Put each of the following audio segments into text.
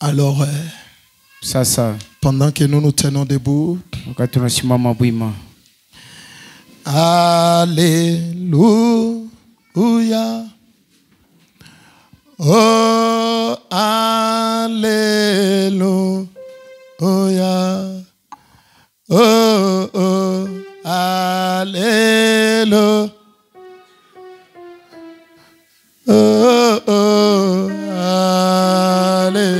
Alors, pendant que nous nous tenons debout, Alléluia. Oh, Alléluia. Oh, oh, Alléluia. Oh, oh, Alléluia.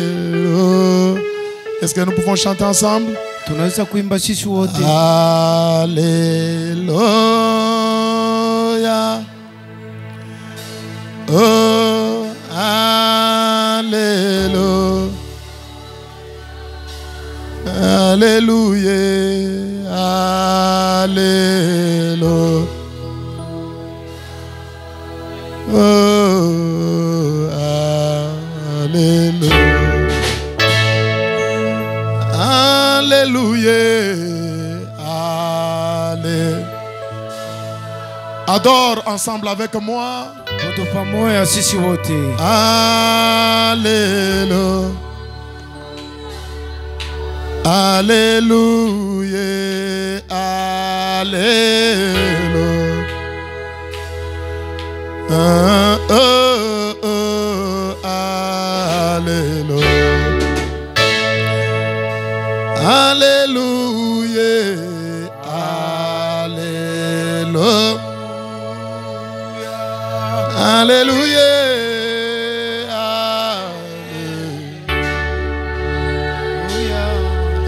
Est-ce que nous pouvons chanter ensemble? Alléluia. Oh, Alléluia. Alléluia. Alléluia. Oh, Alléluia. Alléluia. Alléluia. Adore ensemble avec moi. Alléluia. Alléluia. Alléluia. Oh, oh, alléluia. Alléluia. Alléluia. Alléluia.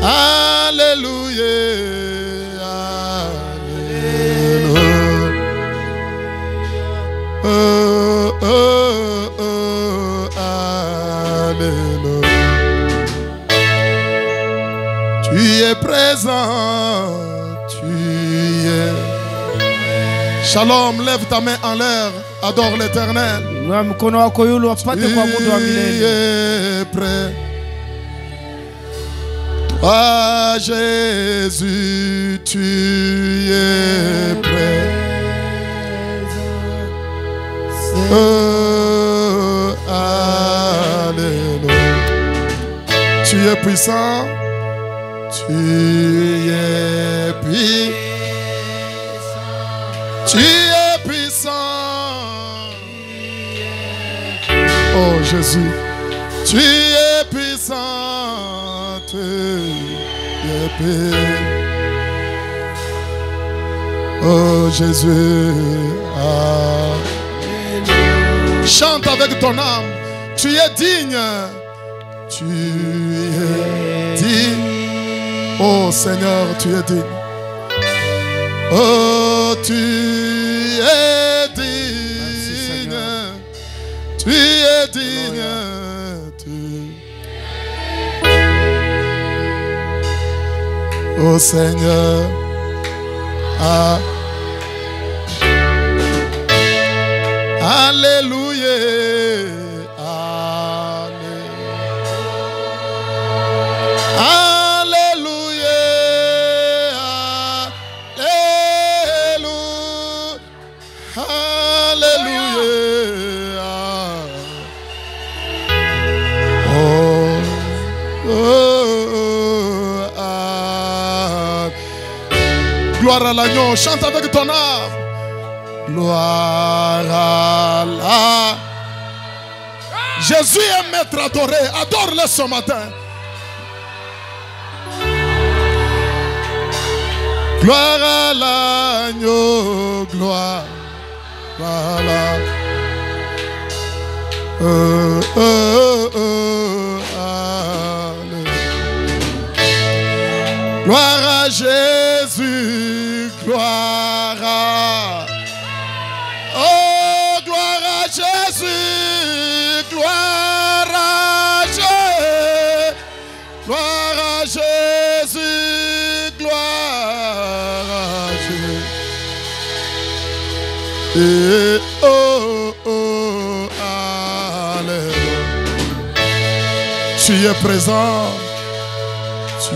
Alléluia. Alléluia. Oh, oh, oh, alléluia. Tu es présent, tu es. Shalom, lève ta main en l'air, adore l'Éternel. Tu es prêt. Ah Jésus, tu es prêt. Oh, alléluia. Tu es puissant. Tu es puissant. Tu es puissant. Oh Jésus, tu es puissant. Tu es puissant. Oh Jésus. Chante avec ton âme. Tu es digne. Tu es digne. Oh Seigneur, tu es digne. Oh, tu es digne. Tu es digne. Oh Seigneur. Ah. Alléluia. Alléluia. Alléluia. Oh, oh, ah. Gloire à l'agneau. Chante avec ton âme. Gloire à la. Jésus est maître adoré. Adore-le ce matin. Gloire à l'agneau. Gloire à la. Gloire à Jésus. Gloire à. Oh, gloire à Jésus, gloire à Jésus, gloire à Jésus, gloire à Jésus. Et oh, oh, alléluia. Tu es présent, tu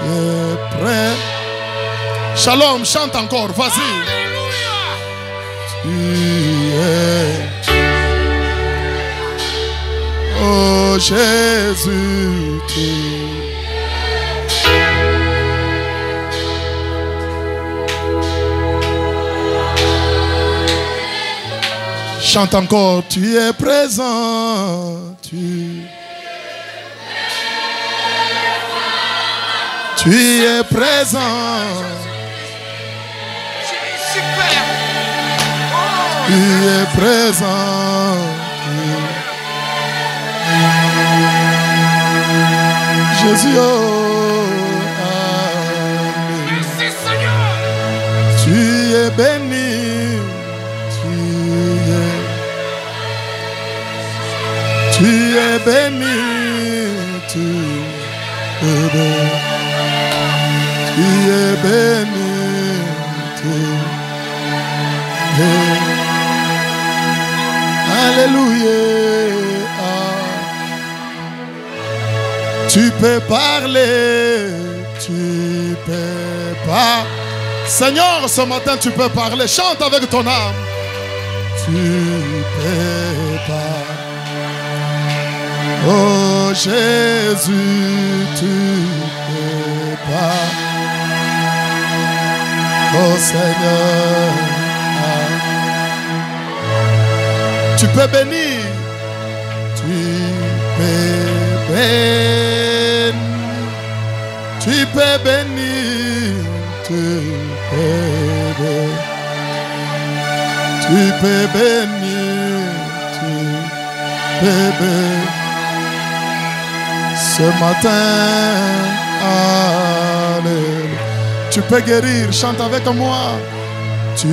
es prêt. Shalom, chante encore, vas-y. Tu es. Oh, Oh Jésus, tu chante encore, tu es présent, tu es présent. Tu es présent. Jésus, oh, Merci Seigneur. tu es béni. Tu es béni. Tu es béni. Tu es béni. Tu es béni. Alléluia. Tu peux parler, tu peux pas. Seigneur, ce matin, tu peux parler. Chante avec ton âme. Tu peux pas. Oh Jésus, tu peux pas. Oh Seigneur, tu peux bénir. Tu peux bénir. Tu peux bénir. Tu peux bénir. Tu peux bénir. Tu peux bénir. Ce matin, alléluia. Tu peux guérir, chante avec moi. Tu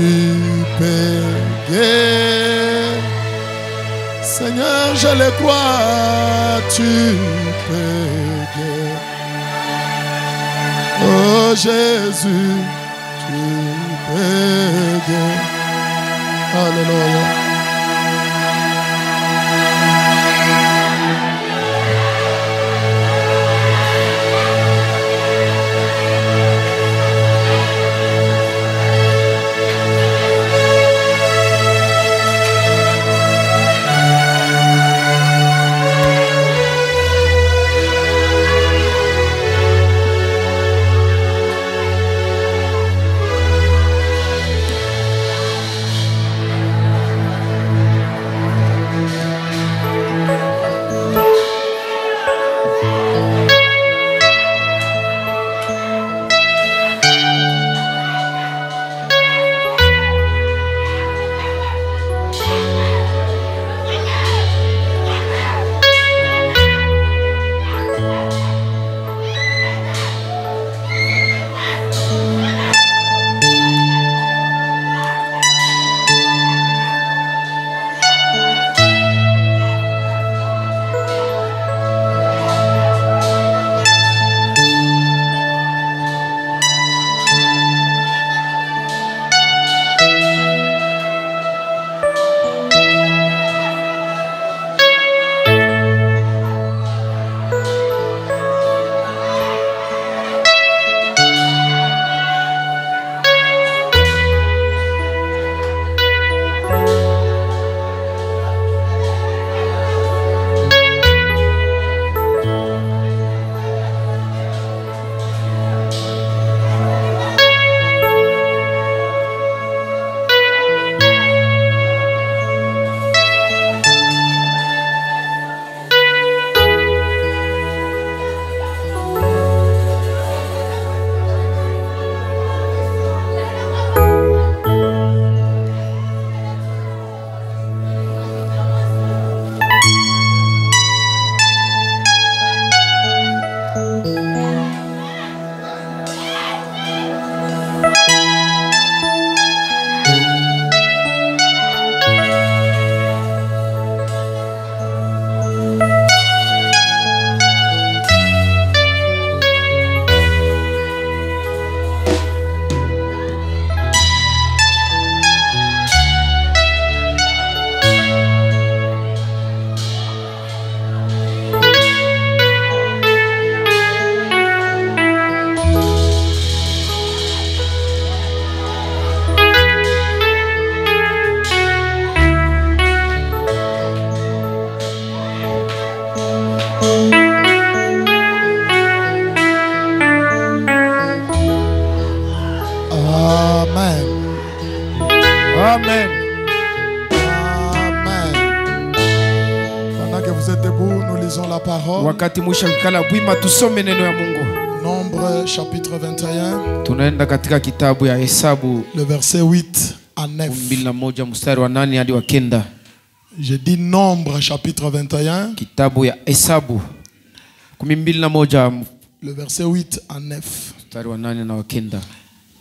peux guérir. Seigneur, je le crois, tu peux guérir. Oh Jésus, tu peux guérir. Alléluia. lisons la parole. Wakati mwisho kukala bwima tusome neno ya Mungu. Nombre chapitre 21. Tunaenda katika kitabu ya Hesabu Le verset 8 à 9. 21 mstari wa 8 hadi wa 9. Je dis Nombre chapitre 21. Kitabu ya Hesabu 21 le verset 8 à 9. mstari wa 8 na wa 9.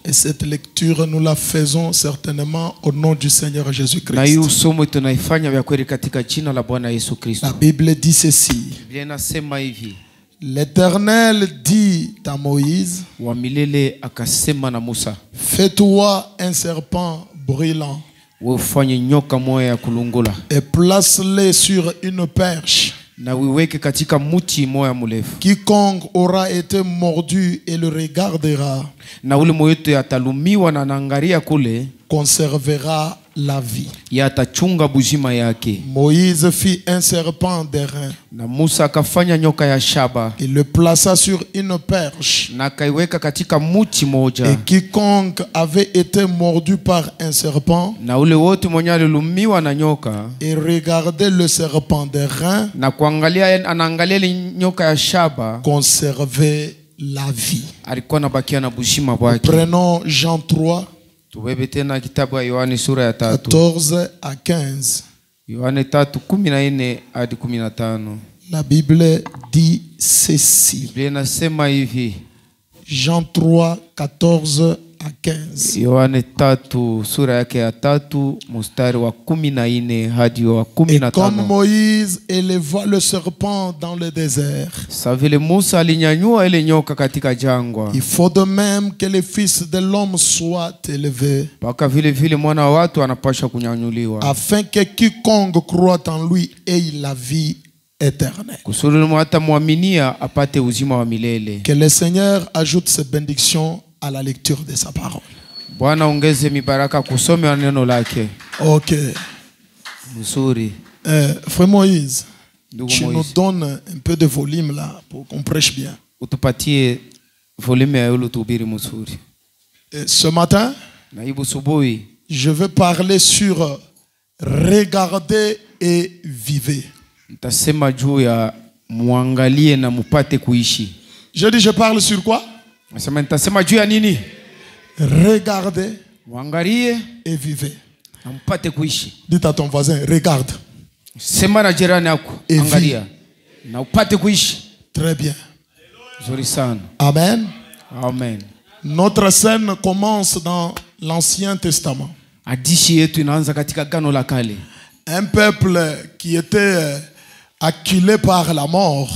Et cette lecture, nous la faisons certainement au nom du Seigneur Jésus-Christ. Na hiyo somo tunaifanya vya kweli katika jina la Bwana Yesu Kristo. La Bible dit ceci. Biblia inasema hivi. L'Éternel dit à Moïse, Wa milele akasema na Musa, fais-toi un serpent brûlant wewe ufanye nyoka moya ya kulungula et place-le sur une perche. na uiweke katika muti moya mrefu. Quiconque aura été mordu et le regardera Na ule moyo atalumiwa na naangalia kule conservera la vie. yatachunga buzima yake. Moïse fit un serpent d'airain. Na Musa akafanya nyoka ya shaba Il le plaça sur une perche. na akaiweka katika muti moja. Et quiconque avait été mordu par un serpent Na ule wote mwenye alilumiwa na nyoka et regardait le serpent d'airain na kuangalia anaangalia ile nyoka ya shaba conservait la vie. alikuwa anabakia na buzima bwake. Prenons Jean 3, Tubebe tena kitabu ya Yohane sura ya 3. 14 à 15. Yohane 3:14 hadi 15. La Bible dit ceci. Biblia inasema hivi. Jean 3, 14 à 15. Yohane 3 sura yake ya 3 mstari wa 14 hadi wa Et comme 15. Moïse éleva le serpent dans le désert, Sa vile Musa alinyanyua ile nyoka katika jangwa, il faut de même que le Fils de l'homme soit élevé, mpaka vile vile mwana wa watu anapaswa kunyanyuliwa, afin que quiconque croit en lui ait la vie éternelle. kusudi hata muaminia apate uzima wa milele. Que le Seigneur ajoute ses bénédictions à la lecture de sa parole. Bwana ongeze mibaraka kusoma neno lake. Ok. Mzuri. Frère Moïse, Ndugu tu nous Moïse, donnes un peu de volume là pour qu'on prêche bien. utupatie volume ya yule tuhubiri mzuri. Et ce matin, Na hibu subuhi je vais parler sur regarder et vivre. nitasema juu ya muangalie na mupate kuishi. Je dis, je parle sur quoi? Nasema nitasema juu ya nini? Regarder Muangalie et vivre. na mpate kuishi. Dites à ton voisin, regarde. Sema na jirani yako, Et angalia na upate kuishi. Très bien. Nzuri sana. Amen. Amen. Notre scène commence dans l'Ancien Testament. Hadithi yetu inaanza katika Agano la Kale. Un peuple qui était acculé par la mort.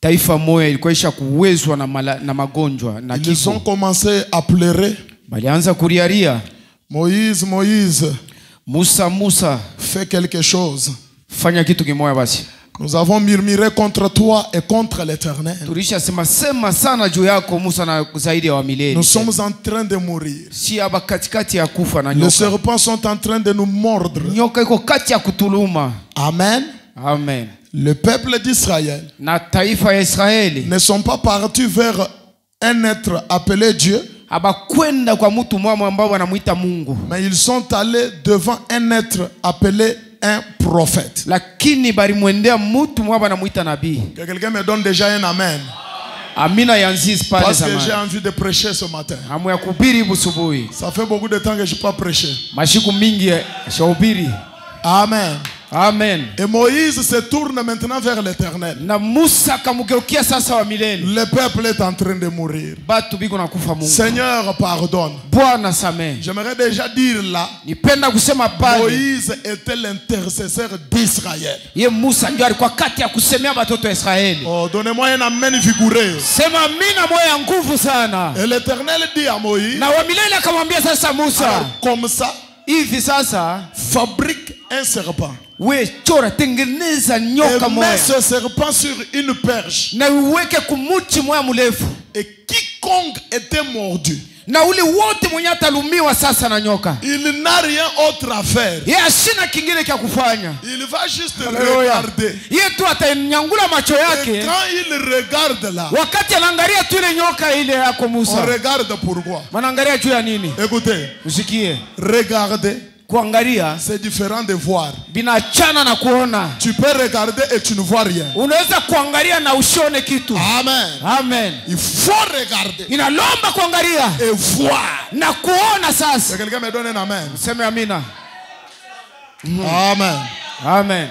Taifa moja ilikuwa isha kuwezwa na magonjwa na Ils ont kifo. commencé à pleurer. Balianza kuriaria. Moïse, Moïse, Musa, fais quelque chose. fanya kitu kimoja basi. Nous avons murmuré contre toi et contre l'Éternel. Tulisha sema sana juu yako Musa na zaidi ya wa milele. Nous sommes en train de mourir. Si aba katikati ya kufa na Les nyoka. serpents sont en train de nous mordre. Nyoka iko kati ya kutuluma. Amen. Amen. Le peuple d'Israël Na taifa ya Israeli ne sont pas partis vers un être appelé Dieu, abakwenda kwa mtu mmoja ambao wanamuita Mungu, mais ils sont allés devant un être appelé un prophète. lakini balimwendea mtu mmoja wanamuita nabii. Que quelqu'un me donne déjà un amen. Amina yanzizi pale Parce que j'ai zamani. envie de prêcher ce matin. Hamu ya kuhubiri busubuhi. Ça fait beaucoup de temps que je n'ai pas prêché. Mashiku mingi shahubiri. Amen. Amen. Et Moïse se tourne maintenant vers l'Éternel. Na Musa kamugeukia sasa wa milele. Le peuple est en train de mourir. Batu biko na kufa Mungu. Seigneur, pardonne. Bwana samehe. J'aimerais déjà dire là, Nipenda kusema pale. Moïse était l'intercesseur d'Israël. Ye Musa ndio alikuwa kati ya kusemea watoto wa Israeli. Oh, donnez-moi un amen vigoureux. Sema mina moyo ya nguvu sana. Et l'Éternel dit à Moïse, Na wa milele akamwambia sasa Musa, alors, comme ça, hivi sasa fabrique un serpent. we chora tengeneza Et nyoka mets moya ce serpent sur une perche. na uweke kumuchi moya mrefu, Et quiconque était mordu, na ule wote mwenye atalumiwa sasa na nyoka, il n'a rien autre à faire. ye ashina kingine cha kufanya. Il va juste Hallelujah. regarder. Ye tu atanyangula macho Et yake quand il regarde là, wakati anaangalia tu ile nyoka ile yako on Musa. regarde pourquoi. Manaangalia juu ya nini? Écoutez, Usikie. regardez kuangalia c'est différent de voir. binachana na kuona. Tu peux regarder et tu ne vois rien. Unaweza kuangalia na usione kitu. Amen. Amen. Il faut regarder Inalomba kuangalia et voir. na kuona sasa. Quelqu'un me donne un amen. Sema amina. Amen. Amen.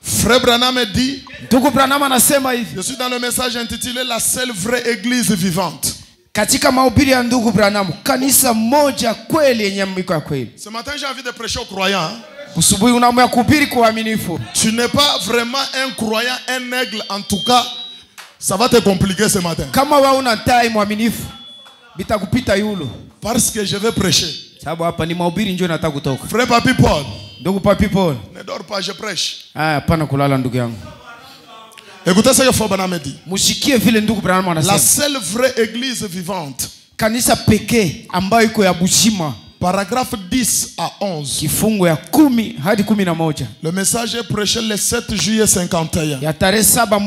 Frère Branham dit, Ndugu Branham anasema hivi. je suis dans le message intitulé La seule vraie église vivante. Katika mahubiri ya ndugu Branham, kanisa moja kweli yenye mwiko ya kweli. Ce matin, j'ai envie de prêcher aux croyants. Usubuhi unaamua kuhubiri kwa uaminifu. Tu n'es pas vraiment un croyant, un aigle. En tout cas, ça va te compliquer ce matin. Kama wewe una tai mwaminifu, bitakupita yulo. Parce que je vais prêcher. Sababu hapa ni mahubiri njoo nataka kutoka. Frère Papi Paul, Ndugu Papi Paul. ne dors pas, je prêche. Hapana kulala ndugu yangu. Écoutez ce que Frère Branham dit. Mushikie vile ndugu Branham La anasema. seule vraie église vivante. Kanisa pekee ambayo iko ya bushima. Paragraphe 10 à 11. Kifungo ya 10 hadi 11. Le message est prêché le 7 juillet 51. Ya tarehe 7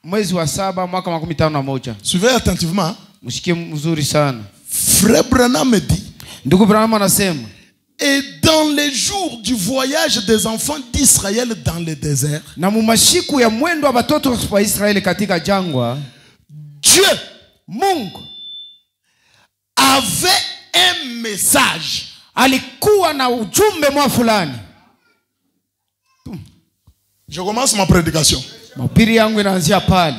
mwezi wa 7 mwaka 51. Suivez attentivement. Mushikie mzuri sana. Frère Branham dit. Ndugu Branham anasema. Et dans les jours du voyage des enfants d'Israël dans le désert, na mumashiku ya mwendo wa watoto wa Israeli katika jangwa, Dieu, Mungu avait un message. Alikuwa na ujumbe mwa fulani. Je commence ma prédication. Mahubiri yangu inaanzia pale.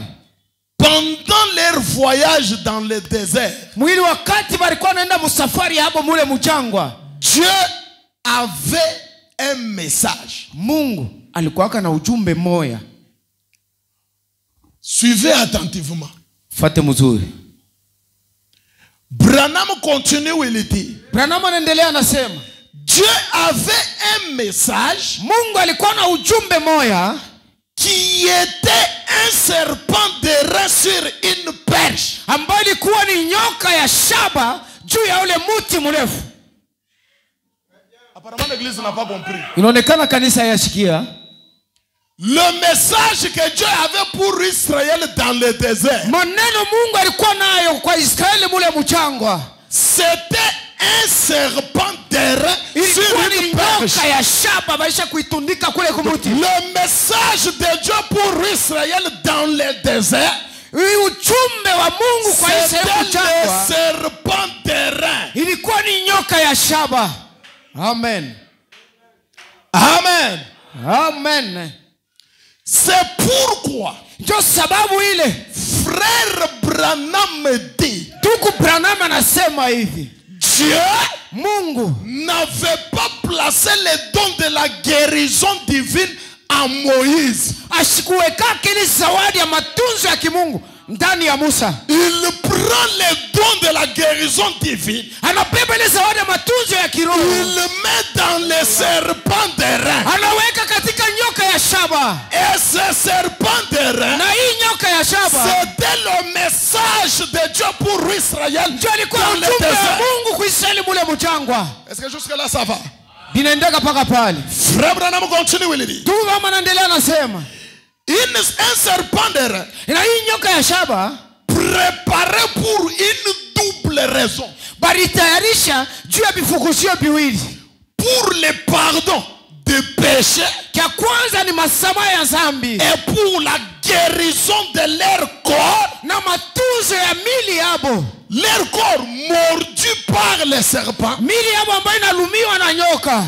Pendant leur voyage dans le désert, Mwili wakati walikuwa naenda musafari hapo mule mjangwa, Dieu avait un message. Mungu alikuwa na ujumbe moya. Suivez attentivement. Fate mzuri. Branham continue, il dit. Branham anaendelea anasema, Dieu avait un message. Mungu alikuwa na ujumbe moya Qui était un serpent d'airain sur une perche. ambayo ilikuwa ni nyoka ya shaba juu ya ule muti mrefu. Apparemment l'église n'a pas compris. Inaonekana kanisa yashikia. Le message que Dieu avait pour Israël dans le désert, Maneno Mungu alikuwa nayo kwa Israeli mule mchangwa, c'était un serpent d'airain sur une perche. nyoka ya shaba baisha kuitundika kule kumuti. Le message de Dieu pour Israël dans le désert, Ujumbe wa Mungu kwa Israeli c'était le mchangwa serpent d'airain. ilikuwa ni nyoka ya shaba. Amen. Amen. Amen. C'est pourquoi Ndio sababu ile frère Branham me dit, ndugu Branham anasema hivi, Dieu Mungu n'avait pas placé les dons de la guérison divine en Moïse. asikuweka kile zawadi ya matunzo ya kimungu ndani ya Musa. Il prend les dons de la guérison divine. Anabeba ile zawadi ya matunzo ya kiroho. Il met dans les serpents d'airain. Anaweka katika nyoka ya shaba. Et ce serpent d'airain, Na hii nyoka ya shaba c'était le message de Dieu pour Israël ndio alikuwa dans le ujumbe wa désert. Mungu kwa Israeli mule mchangwa. Est-ce que jusque là ça va? Binaendeka paka pale. Frère Branham continue, il dit. Tu kama anaendelea anasema, Un serpent d'airain na hii nyoka ya shaba préparé pour une double raison. baritayarisha juu ya vifukuzio viwili. Pour le pardon des péchés Kia kwanza ni masamaha ya dhambi et pour la guérison de leur corps. na matunzo ya mili yabo. Leur corps mordu par les serpents, Mili yabo ambayo inalumiwa na nyoka,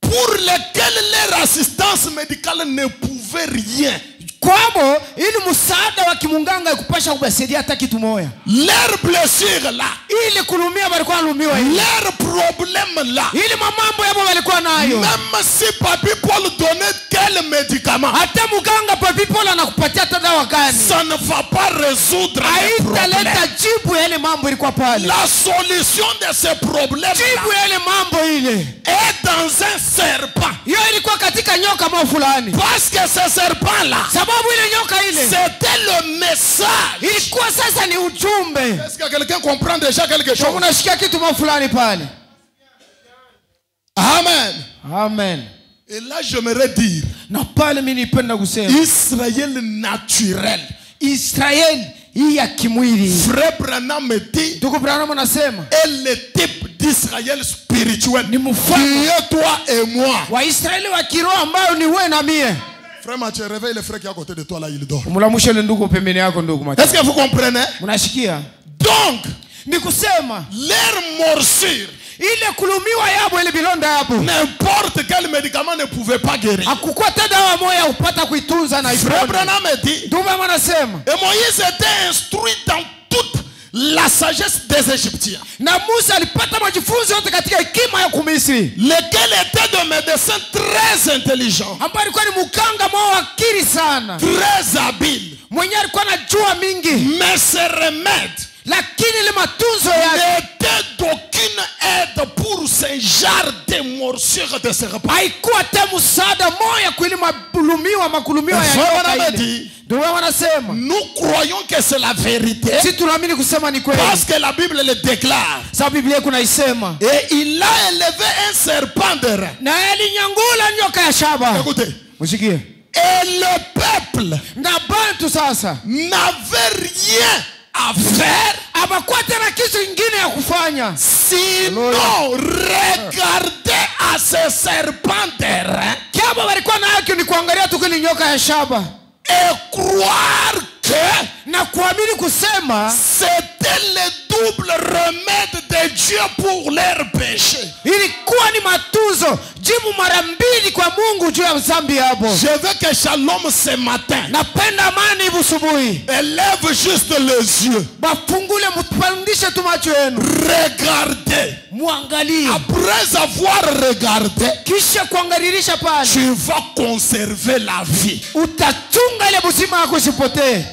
pour lesquels leur assistance médicale ne pouvait rien. kwabo ili msaada wa kimunganga kupasha kubasaidia hata kitu moja. Leur blessure là, Ili kulumia walikuwa nalumiwa ili. leur problème là, Ili mamambo yabo walikuwa nayo. même si Papi Paul donnait quel médicament, Hata muganga Papi Paul anakupatia hata dawa gani, ça ne va pas résoudre les haitaleta problèmes. jibu ya ile mambo ilikuwa pale. La solution de ces problèmes Jibu ya ile mambo ile est dans un serpent. hiyo ilikuwa katika nyoka mwa fulani. Parce que ce serpent là, Sababu ile nyoka ile c'était le message. ilikuwa sasa ni ujumbe. Est-ce que quelqu'un comprend déjà quelque chose? Unashikia kitu mwa fulani pale. Amen. Amen. Et là j'aimerais dire, Na pale mimi nipenda kusema Israël naturel. Israeli hii ya kimwili. Frère Branham me dit, Ndugu Branham anasema est le type d'Israël spirituel. spirituel Ni qui mfano est toi et moi. wa Israeli wa kiroho ambao ni wewe na mie. Frère Mathieu, réveille le frère qui est à côté de toi là, il dort. Mlamushe ile ndugu pembeni yako ndugu Est-ce Mathieu. que vous comprenez? Mnashikia? Donc, Ni kusema leur morsure, ile kulumiwa yabo ile bilonda yabo. n'importe quel médicament ne pouvait pas guérir. Hakukuwa hata dawa moja upata kuitunza na Frère ipone. Branham dit, Ndugu anasema et Moïse était instruit dans toute la sagesse des Égyptiens, na Musa alipata majifunzo yote katika hekima ya Kumisri. lesquels étaient de médecins très intelligents, Ambaye alikuwa ni mkanga mwa akili sana. très habiles. Mwenye alikuwa anajua mingi. Mais ces remèdes Lakini ile matunzo yake n'étaient d'aucune aide pour ce genre de morsures de serpent. haikuwa tena msaada moja kuili makulumiwa ya nyoka ile. Ndio wanasema Nous croyons que c'est la vérité si tunaamini kusema ni kweli. parce que la Bible le déclare. Sababu Biblia kuna isema Et il a élevé un serpent de rein. na alinyangula nyoka ya shaba. Écoutez. Msikie. Et le peuple Na bantu sasa n'avait rien à faire abakuwa tena kitu kingine ya kufanya sinon regarder à ce serpent de rein kama walikuwa na haki ni kuangalia tu kile nyoka ya shaba et croire que na kuamini kusema c'était le double remède de Dieu pour leurs péchés. ilikuwa ni matunzo jibu mara mbili kwa Mungu juu ya dhambi yabo. Je veux que Shalom ce matin Napenda amani busubuhi. élève juste les yeux. Bafungule mupandishe tu macho yenu. Regardez. Muangalie. Après avoir regardé, Kisha kuangalilisha pale. tu vas conserver la vie. Utachunga ile buzima yako isipotee.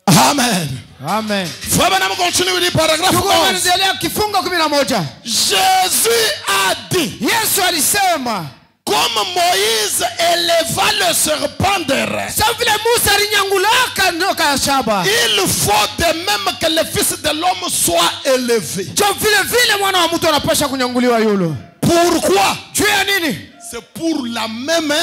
Amen. Amen. Frère Branham continue le paragraphe 11. Tunaendelea kifungo 11. Jésus a dit, Yesu alisema comme Moïse éleva le serpent de rein, sawa vile Musa alinyangulaka nyoka ya shaba. il faut de même que le fils de l'homme soit élevé. Jo vile mwana wa mtu anapasha kunyanguliwa yulo. Pourquoi? Juu ya nini? C'est pour la même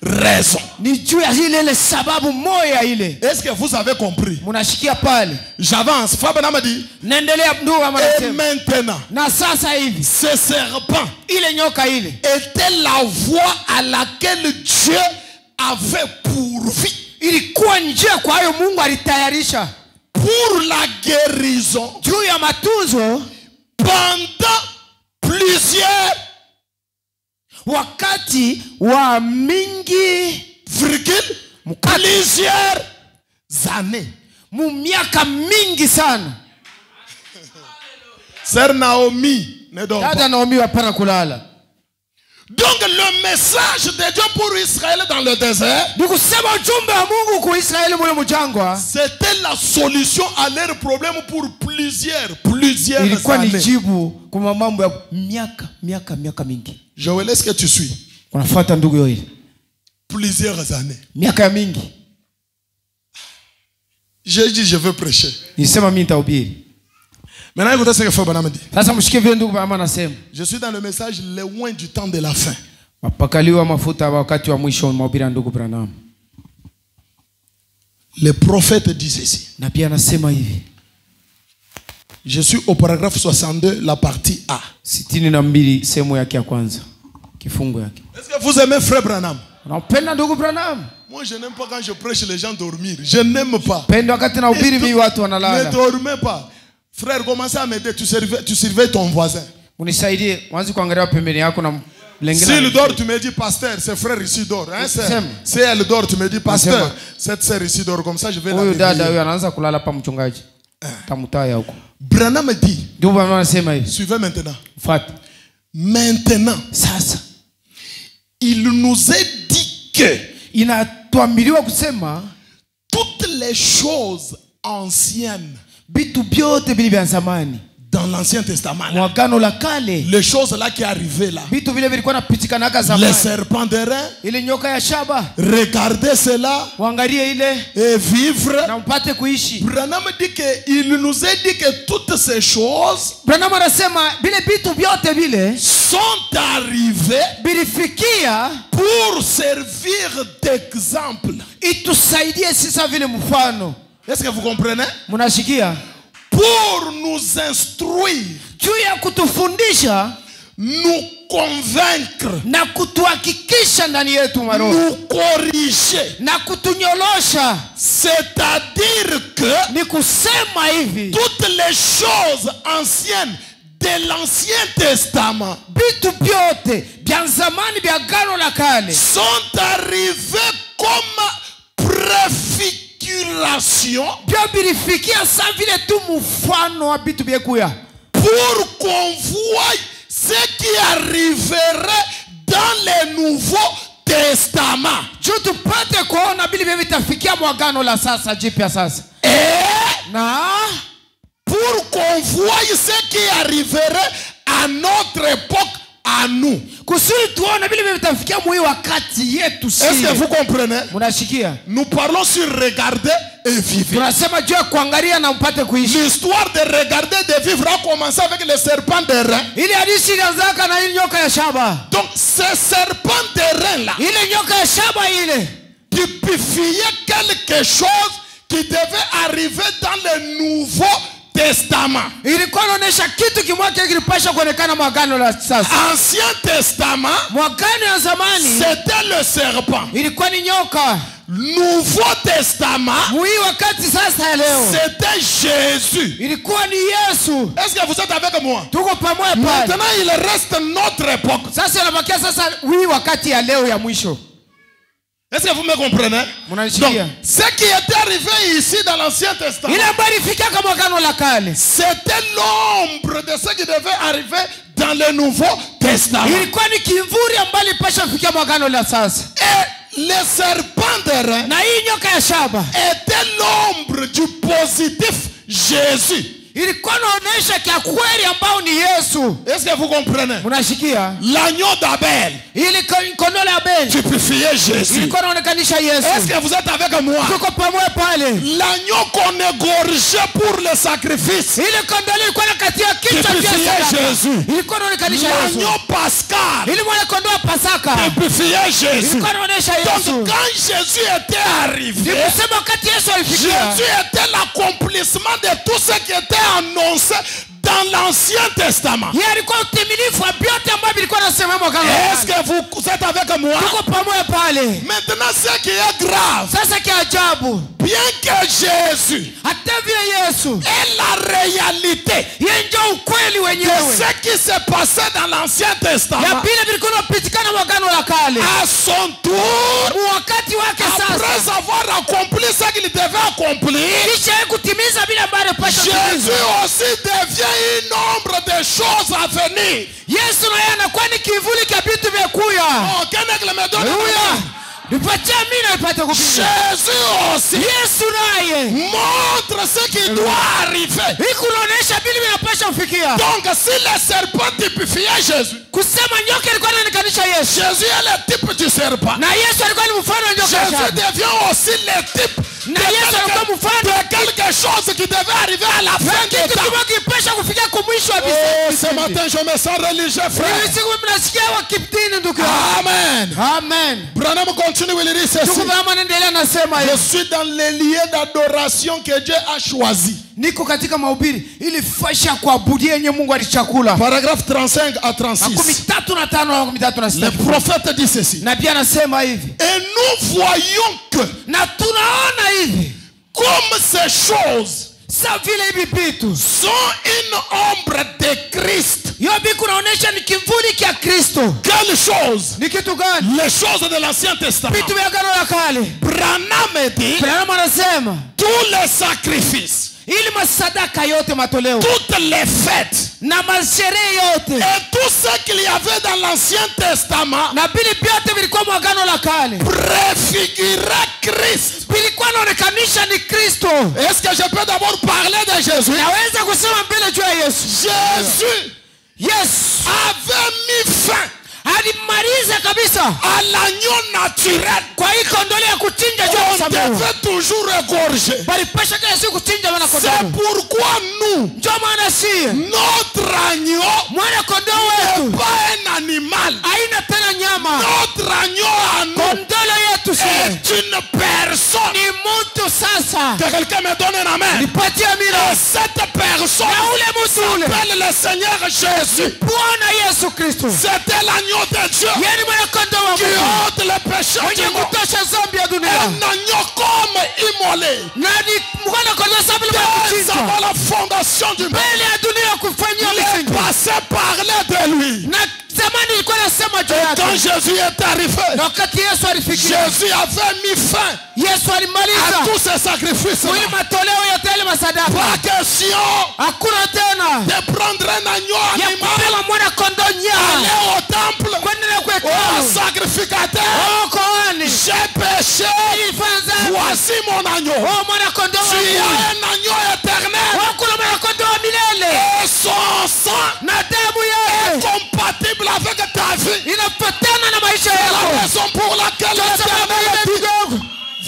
raison. Ni juu ya ile sababu moja ile. Est-ce que vous avez compris? Munashikia pale. J'avance. Frère Branham dit, Naendelea ndugu kama et nasema. maintenant, Na sasa hivi ce serpent ile nyoka ile était la voie à laquelle Dieu avait pourvu ilikuwa njia kwa hiyo Mungu alitayarisha pour la guérison juu ya matunzo pendant plusieurs wakati wa mingi virgule plusieurs années. mu miaka mingi sana. Sœur Naomi ne dort pas. Dada Naomi hapana kulala. Donc le message de Dieu pour Israël dans le désert, Ni kusema ujumbe wa Mungu kwa Israeli mule mjangwa c'était la solution à leurs problèmes pour plusieurs ilikuwa ni années. jibu kwa mambo ya miaka mingi. Joël, est-ce que tu suis? Unafuata ndugu yote? Plusieurs années. Miaka ya mingi. J'ai dit je veux prêcher. Nisema mimi nitahubiri. Maintenant écoutez ce que Frère Branham dit. Sasa mshikie vile ndugu Branham anasema. Je suis dans le message loin du temps de la fin. Mapakaliwa mafuta wakati wa mwisho mahubiri ya ndugu Branham. Le prophète dit ceci. Na pia anasema hivi. Je suis au paragraphe 62, la partie A. 62 sehemu yake ya kwanza. Kifungo yake. Est-ce que vous aimez Frère Branham? Unapenda ndugu Branham? Moi je n'aime pas quand je prêche les gens dormir. Je n'aime pas. Pendo wakati na ubiri mimi watu Ne wanalala. dormez pas. Frère, commencez à m'aider. Tu surveilles ton voisin. Unisaidie, mwanzo kuangalia pembeni yako na S'il dort, tu me dis pasteur, ce frère ici dort. Hein, si elle dort, tu me dis pasteur, cette sœur ici dort. Comme ça, je vais la huyu dada huyu réveiller. anaanza kulala pa mchungaji. Tamutaya huko. Branham dit, Ndio bwana anasema hivi. suivez maintenant. Fuata. Maintenant, Sasa il nous est dit que inatuambiliwa kusema toutes les choses anciennes vitu vyote vile vya zamani dans l'Ancien Testament, là, mwagano la kale les choses là qui arrivaient là, vitu vile vilikuwa napitikana les zamani serpents de rein, ile nyoka ya shaba regardez cela waangalie ile et vivre. na mpate kuishi. Branham dit qu'il nous a dit que toutes ces choses Branham anasema vile vitu vyote vile sont arrivées bilifikia pour servir d'exemple. itusaidie sisa vile mfano. Est-ce que vous comprenez? Mnashikia? Pour nous instruire juu ya kutufundisha, nous convaincre, na kutuhakikisha ndani yetu maroho, nous corriger. na kutunyolosha. C'est-à-dire que Ni kusema hivi, toutes les choses anciennes de l'Ancien Testament vitu vyote vya zamani vya Agano la Kale sont arrivées comme préfiguration vyo vilifikia saa vile tu mfano wa vitu vyekuya, pour qu'on voie ce qui arriverait dans le Nouveau Testament. juu tupate kuona vile vile vitafikia mwagano la sasa jipya sasa, Et na pour qu'on voie ce qui arriverait à notre époque, à nous. kusudi tuone vile vile vitafikia mwi wakati yetu. Est-ce que vous comprenez? Munashikia? Nous parlons sur regarder et vivre. Tunasema juu ya kuangalia na mpate kuishi. L'histoire de regarder et de vivre a commencé avec le serpent de rein. Ile hadithi ilianzaka na ile nyoka ya shaba. Donc ce serpent de rein là, Ile nyoka ya shaba ile typifiait quelque chose qui devait arriver dans le Nouveau Testament. ilikuwa inaonyesha kitu kimoja kilipasha kuonekana mwagano la sasa. Ancien Testament, Mwagano ya zamani c'était le serpent. ilikuwa ni nyoka. Nouveau Testament, Mwi wakati sasa ya leo c'était Jésus. ilikuwa ni Yesu. Est-ce que vous êtes avec moi? Tuko pamoja pale. Maintenant, il reste notre époque. Sasa inabakia sasa mwi wakati ya leo ya mwisho. Est-ce que vous me comprenez? Donc, Mnanisikia? ce qui était arrivé ici dans l'Ancien Testament, Ile ambayo ilifikia kama mwagano la kale c'était l'ombre de ce qui devait arriver dans le Nouveau Testament. ilikuwa ni kimvuri ambayo ilipasha kufikia mwagano la sasa. Et le serpent de rein Na hii nyoka ya shaba était l'ombre du positif Jésus. ilikuwa inaonyesha kia kweli ambao ni Yesu. Est-ce que vous comprenez? Mnashikia? L'agneau d'Abel Ili kondoo la Abeli typifiait Jésus. ilikuwa inaonekanisha Est-ce Yesu. que vous êtes avec moi? Tuko pamoja pale. L'agneau qu'on égorgeait pour le sacrifice Ile kondoo ilikuwa inakatia kichwa cha typifiait sadaka. Jésus. Ilikuwa inaonekanisha Yesu. L'agneau pascal Ile mwana kondoo wa Pasaka typifiait Jésus. ilikuwa inaonyesha Donc Yesu. quand Jésus était arrivé, Ni kusema wakati Yesu alifikia, Jésus était l'accomplissement de tout ce qui était annoncé dans l'Ancien Testament. yeye alikuwa utimilifu wa vyote ambavyo vilikuwa nasema mwagano. Est-ce que vous êtes avec moi? Tuko pamoja pale. Maintenant, ce qui est grave, Sasa kiajabu, bien que Jésus hata vile Yesu est la réalité yeye ndio ukweli de wenyewe ce qui s'est passé dans l'Ancien ya Testament, vile vilikuwa vinapitikana mwagano la kale, à son tour, wakati wake après sasa, avoir accompli ce qu'il devait accomplir, kisha yeye kutimiza vile ambavyo alipaswa Jésus kutimiza. aussi devient une ombre de choses à venir. Yesu na yeye anakuwa ni kivuli cha vitu vya kuya. Oh, quelqu'un me donne Haleluya. Nipatie mimi nipate kupiga. Jésus aussi Yesu naye montre ce qui doit arriver. hiki unaonyesha vile vinapaswa kufikia. Donc, si le serpent typifiait Jésus, Kusema nyoka ilikuwa inaonekanisha Yesu. Jésus est le type du serpent. Na Yesu alikuwa ni mfano wa nyoka. Jésus shaba. devient aussi le type Na Yesu alikuwa mfano de quelque chose qui devait arriver à la fin wa des kitu temps. kimoja kipasha kufikia kumwisho wa Oh, ce matin, je me sens religieux, frère. Hivi siku mnasikia wa kiptini ndugu yangu. Amen. Amen. Branham continue, il dit ceci. Ndugu yangu anaendelea nasema Je hivi. suis dans les lieux d'adoration que Dieu a choisi. Niko katika mahubiri ili fasha kuabudia yenye Mungu alichakula. Paragraphe 35 à 36. 13:5 na 13:6. Le prophète dit ceci. Na pia anasema hivi. Et nous voyons que, Na tunaona hivi comme ces choses sa vile hivi vitu sont une ombre de Christ. hiyo biku kunaonyesha ni kivuli cha Kristo. Quelle chose? Ni kitu gani? Les choses de l'Ancien Testament. Vitu vya Agano la Kale. Branham dit Branham anasema tous les sacrifices, ili masadaka yote matoleo toutes les fêtes na masherehe yote et tout ce qu'il y avait dans l'Ancien Testament na vile vyote vilikuwa mwagano la kale préfigurait Christ. vilikuwa naonekanisha ni Kristo. Est-ce que je peux d'abord parler de Jésus? Naweza kusema mbele juu ya Yesu. Jésus Yesu avait mis fin alimaliza kabisa à l'agneau naturel. kwa hii kondoo ya kuchinja juu ya On msamaha. devait toujours égorger. Bali pasha kila siku kuchinja wana C'est kondoo. pourquoi nous, Ndio maana si notre agneau mwana kondoo n'est wetu pas un animal. haina tena nyama. Notre agneau à nous Kondoo yetu si est une personne. ni mtu sasa. amina. Que quelqu'un me donne un amen. Nipatie amina. Et cette personne s'appelle le Seigneur Jésus. Bwana Yesu Kristo. C'était l'agneau de Dieu Yeye ni mwana-kondoo wa qui Mungu. ôte les péchés du Mwenye monde. kutosha dhambi ya dunia. Un agneau comme immolé. Na ni mwana-kondoo sababu ya Dès kuchinjwa. avant la fondation du monde. Mbele ya dunia kufanyia Les msingi. passés parlaient de lui. Na zamani ilikuwa nasema juu Et quand yake. Jésus est arrivé, Na wakati Yesu alifikia. Jésus avait mis fin Yesu à alimaliza. tous ces sacrifices. Mwili matoleo yote yale masadaka. Pas question Hakuna tena. de prendre un agneau Ya animal, kupewa mwana-kondoo nyama. aller au temple, Kuendelea au kuhekalu. sacrificateur. Oh, koani. J'ai péché, Nilifanza. voici mon agneau. Oh, mwana-kondoo Tu wangu. as un agneau éternel. Oh, kuna mwana-kondoo wa milele. Et son sang Na damu est yake compatible avec ta vie. inafatana na maisha C'est la yako. raison pour laquelle l'Éternel dit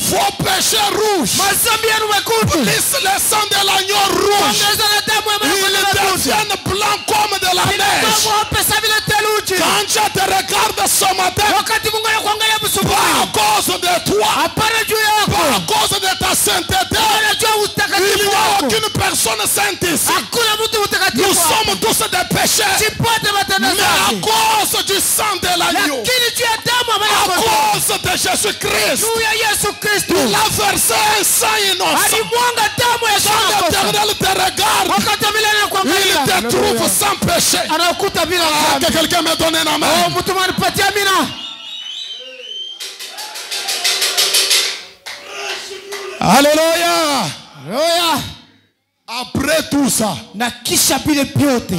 vos péchés rouges, Mazambi yenu mekundu. plus le sang de l'agneau rouge, Ongeza na damu ya ils mwana-kondoo mekundu. deviennent blancs comme de la neige. Kama pesa vile theluji. Quand je te regarde ce matin, Wakati Mungu anakuangalia pas busubuhi. à cause de toi, Hapana juu pas yako. à cause de ta sainteté, Anajua il utakatifu n'y a wako. aucune personne sainte ici. Hakuna mtu Nous mtakatifu wako. sommes tous des pécheurs, Sipate matendo mais à zake. cause du sang de l'agneau, Lakini juu ya damu ya à mwana-kondoo. cause de Jésus-Christ, Juu ya Yesu Kristo. il a versé un sang innocent. Alimwanga damu ya Quand shaka. l'Éternel te regarde, Wakati wa milele il anakuangalia. te trouve sans péché. Anakuta bila Que dhambi. quelqu'un me donne un Oh, amen. mtu manipatia amina. Alléluia. Haleluya. Après tout ça, Na kisha vile vyote.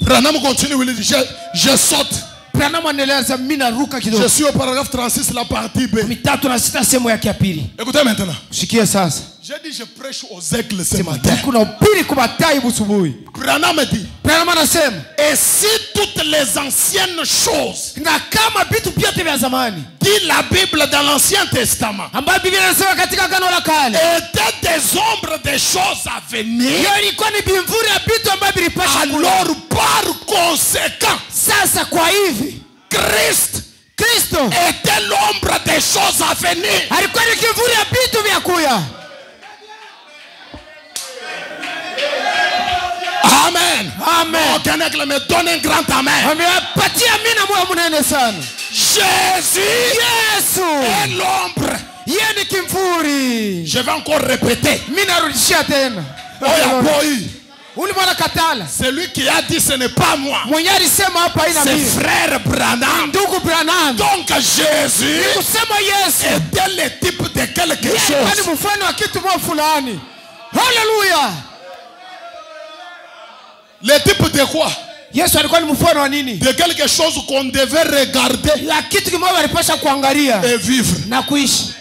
Branham continue, il dit, je saute. Branham anaeleza mimi naruka kidogo. Je suis au paragraphe 36, la partie B. 3:6 sehemu yake ya pili. Écoutez maintenant. Sikia sasa. J'ai dit, je prêche aux aigles ce matin. Kuna upili kwa matai busubuhi. Branham dit, Branham anasema, et si toutes les anciennes choses, na kama vitu vyote vya zamani dit la Bible dans l'Ancien Testament, ambayo Biblia inasema katika Agano la Kale, étaient des ombres des choses à venir, hiyo ilikuwa ni bimvuri ya vitu ambavyo vilipasha kuwa. alors par conséquent, Sasa kwa hivi Kristo était l'ombre des choses à venir. alikuwa ni kivuli ya vitu vya kuya. Amen. Amen. Aucun aigle me donne un grand amen. Amewapatia mina moyo mnene sana. Jésus Yesu est l'ombre. yeye ni kimvuri. Je vais encore répéter. Mimi narudishia tena. Oya boy. Ulimwona katala. C'est lui qui a dit ce n'est pas moi. Mwenye alisema hapa ina C'est mimi. frère Branham. Ndugu Branham. Donc Jésus Kusema Yesu était le type de quelque ni chose. mfano wa kitu moja fulani. Haleluya. Le type de quoi? Yesu alikuwa ni mfano wa nini? De quelque chose qu'on devait regarder La kitu kimoja alipasha kuangalia et vivre. na kuishi.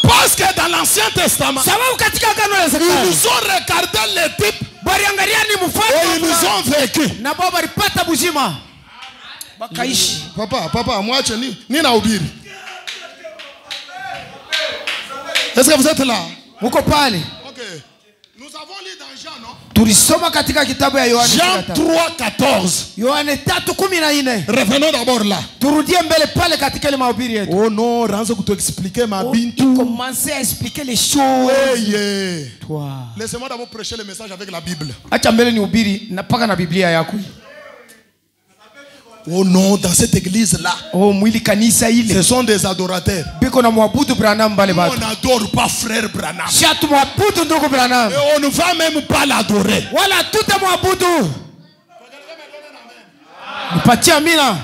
Parce que dans l'Ancien Testament, Sababu katika Agano la ils Kale nous ont regardé le type waliangalia ni et mfano ils nous ont vécu. na baba walipata buzima. Bakaishi. Papa, moi je ni na ubiri. Est-ce que vous êtes là? Muko pale. OK. Nous avons lu dans Jean, non? Tulisoma katika kitabu ya Yohana. Jean 3:14. Yohana 3:14. Revenons d'abord là. Turudie mbele pale katika ile mahubiri yetu. Oh non, ranzo kutuexpliquer ma bintu. Commencer à expliquer les choses. Hey, Toi. laissez-moi d'abord prêcher le message avec la Bible. Acha mbele ni ubiri na paka na Biblia yako. Oh non, dans cette église là, Oh, mwili kanisa ile. ce sont des adorateurs. Biko na mwabudu Branham bale On batu. n'adore pas frère Branham. Shatu mwabudu ndugu Branham. Et on ne va même pas l'adorer. Wala tuta mwabudu. Nipatie amina.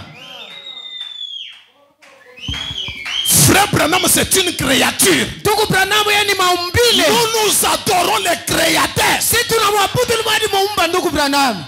Frère Branham, c'est une créature. Ndugu Branham yeye ni maumbile. Nous adorons le créateur. Sisi tunamwabudu mwadi muumba ndugu Branham.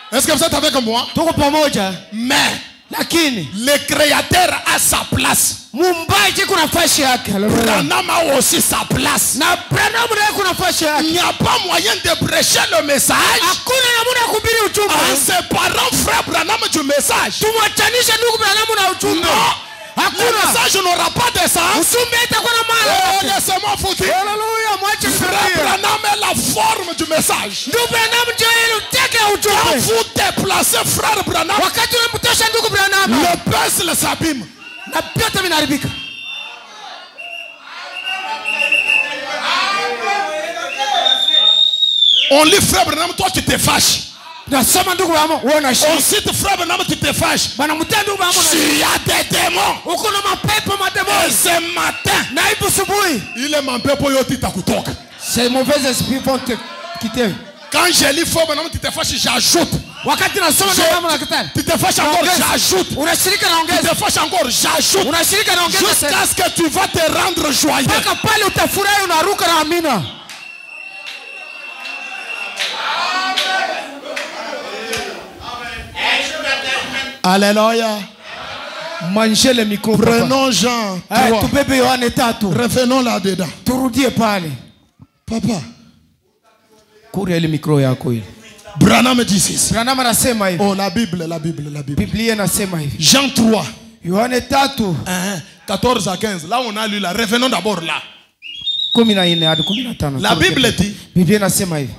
Est-ce que vous êtes avec moi? Tuko pamoja. Mais Lakini le créateur a sa place. muumbaji kuna nafasi yake. Branham a aussi sa place. Na Branham naye kuna nafasi Il yake. n'y a pas moyen de prêcher le message Hakuna namna ya kuhubiri en ujumbe. séparant frère Branham du message. Tumwachanishe ndugu Branham na ujumbe. Le Hakuna. message n'aura pas de sens. Ujumbe itakuwa na Oh, maana. laissez-moi vous dire. Haleluya, mwache Frère kuhubiri. Branham est la forme du message. Ndugu Branham ndio ile uteke ya Quand ujumbe. vous déplacez frère Branham, Wakati unamtosha ndugu Branham le peuple s'abîme. na vyote vinaharibika. On lit frère Branham, toi tu te fâches. Na sema ndugu wangu wewe On unashika. cite frère Branham, tu te fâches. Bana mtenda ndugu wangu Tu as des démons. uko na mapepo mademoni. Et ce matin, Na ipo subuhi. ile mapepo yote itakutoka. Ces mauvais esprits vont te quitter. Quand je lis frère Branham, tu te fâches, j'ajoute. Wakati nasoma ndugu wangu nakatana. Tu te fâches encore, j'ajoute. Unashirika Tu naongeza. te fâches encore, j'ajoute. Unashirika naongeza Jusqu'à ce que tu vas te rendre joyeux. mpaka pale utafurahi unaruka na amina. Alléluia. Mangez le micro. Prenons Jean 3. Tubebe Yohane 3. Revenons là-dedans. Turudie pale. Papa. Kuria ile micro yako ile. Branham dit ceci. Branham anasema hivi. Oh, la Bible. Biblia inasema hivi. Jean 3. Yohane 3. 14 à 15. Là, on a lu là. Revenons d'abord là. 14 hadi 15. La Bible dit. Biblia inasema hivi.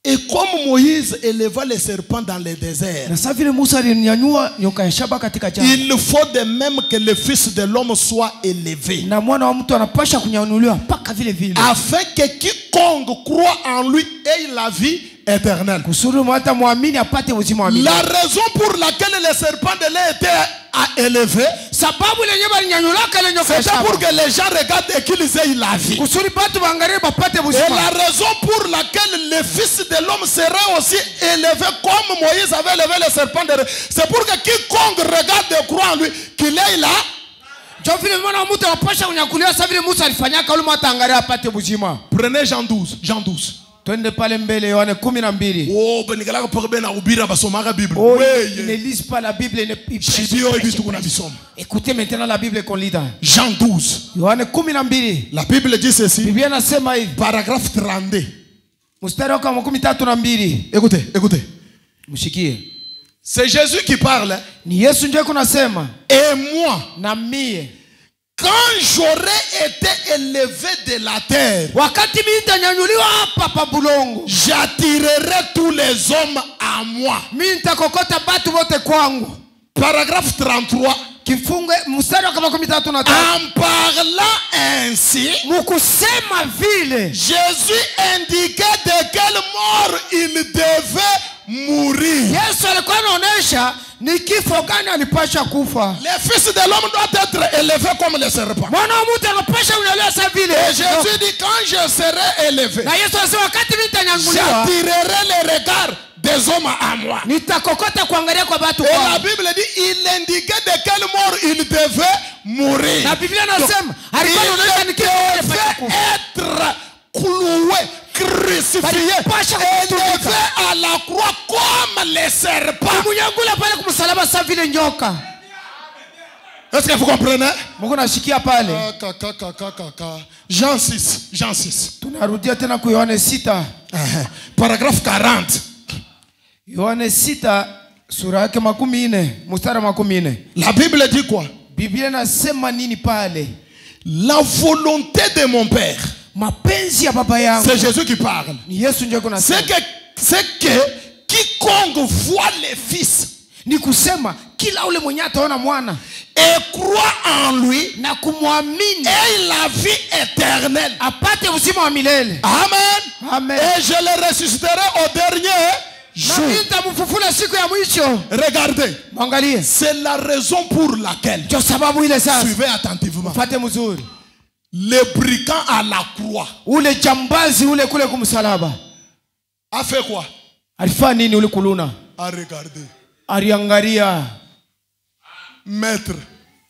Et comme Moïse éleva les serpents dans le désert, Na safi Musa alinyanyua nyoka ya shaba katika jangwa. il faut de même que le Fils de l'homme soit élevé, Na mwana wa mtu anapasha kunyanyuliwa mpaka vile vile. afin que quiconque croit en lui ait la vie éternelle. Kusudi hata muamini apate uzima wa milele. La raison pour laquelle les serpents de l'air étaient élevés, Sababu lenye balinyanyulaka le nyoka ya c'était shaba. pour que les gens regardent et qu'ils aient la vie. Kusudi batu baangalie bapate Et uzima. la raison pour laquelle le Fils de l'homme serait aussi élevé comme Moïse avait élevé les serpents de l'air, c'est pour que quiconque regarde et croit en lui, qu'il ait la. Ndio vile mwana wa mtu anapasha kunyakuliwa sababu vile Musa alifanyaka ule mtu angalia apate uzima. Prenez Jean 12. Jean 12. Twende pale mbele Yohane 12. Oh, benigala pour ben ubira basomaka Bible. Oh, Oui. ils ne lisent pas la Bible. Écoutez maintenant la Bible qu'on lit dans Jean 12. Yohane 12. La Bible dit ceci. Biblia inasema hivi. Paragraphe 32. Mstari wa 32. Écoutez, écoutez. Mshikie. C'est Jésus qui parle. Ni Yesu ndiye kunasema. Et moi, Na mie. quand j'aurai été élevé de la terre, Wakati mimi nitanyanyuliwa hapa pa bulongo. j'attirerai tous les hommes à moi. Mimi nitakokota batu wote kwangu. Paragraphe 33. Kifunge mstari wa 33. En parlant ainsi, Mukusema vile. Jésus indiquait de quelle mort il devait mourir. Yesu alikuwa anaonesha ni kifo gani alipasha kufa. Le Fils de l'homme doit être élevé comme le serpent. Mwana wa mtu anapasha kunyanyuliwa sawa vile. Et Jésus dit, quand je serai élevé, Na Yesu anasema wakati mimi nitanyanyuliwa j'attirerai les regards des hommes à moi. nitakokota kuangalia kwa watu Et la kwangu. Bible dit, il indiquait de quelle mort il devait mourir. Na Biblia inasema alikuwa anaonesha ni Il kifo gani alipasha devait kufa. être cloué, crucifié, élevé à la croix comme les serpents. Kumunyangula pale kumsalaba sawa vile nyoka. Est-ce que vous comprenez? Mungu nashikia pale. Jean 6. Jean 6. Tunarudia tena kwa Yohane 6. Paragraphe 40. Yohane 6 sura yake 40 mstari wa 40. La Bible dit quoi? Biblia inasema nini pale? La volonté de mon Père. Mapenzi ya baba yangu. C'est Jésus qui parle. Ni Yesu ndiye kunasema. C'est que quiconque voit le Fils Ni kusema kila ule mwenye ataona mwana et croit en lui na kumwamini et la vie éternelle. apate uzima wa milele. Amen. Amen. Et je le ressusciterai au dernier Na jour. nitamfufua siku ya mwisho. Regardez. Mwangalie. C'est la raison pour laquelle, Ndio sababu ile sasa. suivez attentivement, Fate mzuri. le brigand à la croix Ule jambazi ule kule kumsalaba. a fait quoi? Alifanya nini ule kuluna? A regardé. Aliangalia. Maître,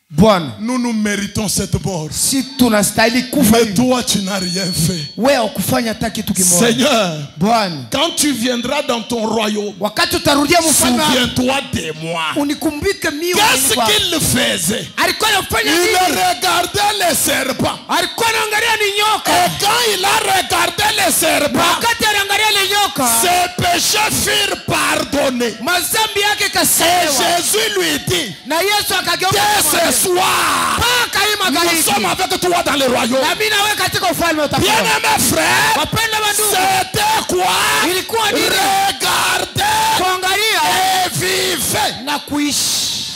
Bwana, nous méritons cette mort. si tunastahili kufa Mais hivi. toi, tu n'as rien fait. Wewe ukufanya hata kitu kimoja. Seigneur, Bwana, quand tu viendras dans ton royaume, wakati utarudia mfalme wako, souviens-toi de moi. unikumbuke mimi. Qu'est-ce qu'il faisait? Alikuwa anafanya Il nini? regardait les serpents. Alikuwa anaangalia ni nyoka. Et quand il a regardé les serpents, Wakati anaangalia ni nyoka, ses péchés furent pardonnés. mazambi yake Et kasamehewa. Jésus lui dit, Na Yesu akageuka dès kumwambia, ce soir, mpaka hii nous magharibi, sommes avec toi dans le royaume. na mimi na wewe katika ufalme utakuwa. Bien-aimés frères, Wapenda wandugu, c'était quoi? ilikuwa nini? Regardez Kuangalia et vivez. na kuishi.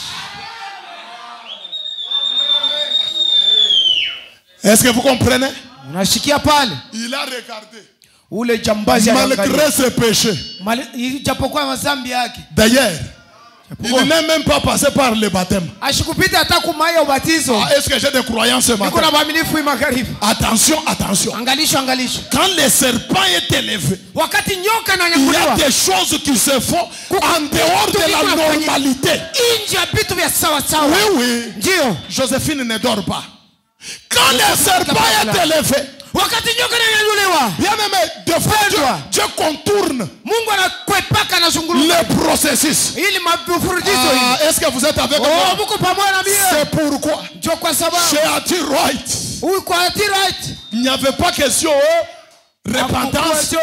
Est-ce que vous comprenez? Unashikia pale? Il a regardé. ule jambazi malgré ses péchés. Ijapokuwa mazambi yake. D'ailleurs, il n'est même pas passé par le baptême. Ashikupita hata kumaya ubatizo. Est-ce que j'ai des croyants ce matin? Niko na waaminifu magharibi. Attention, attention. Angalisho, angalisho. Quand le serpent est élevé, wakati nyoka na il y a nyakuliwa, des choses qui se font en dehors de la normalité. Inje ya vitu vya sawa sawa. Oui, oui. Ndio. Joséphine ne dort pas. Quand le serpent est élevé, wakati nyoka na nyakuliwa, bien aimé, de fois Dieu contourne Mungu anakwepaka na zunguluka le processus. ili mafurudisho hivi. Est-ce que vous êtes avec moi? Mko pamoja na mimi? C'est pourquoi Ndio kwa sababu chez Ati-Right, il n'y avait pas question repentance,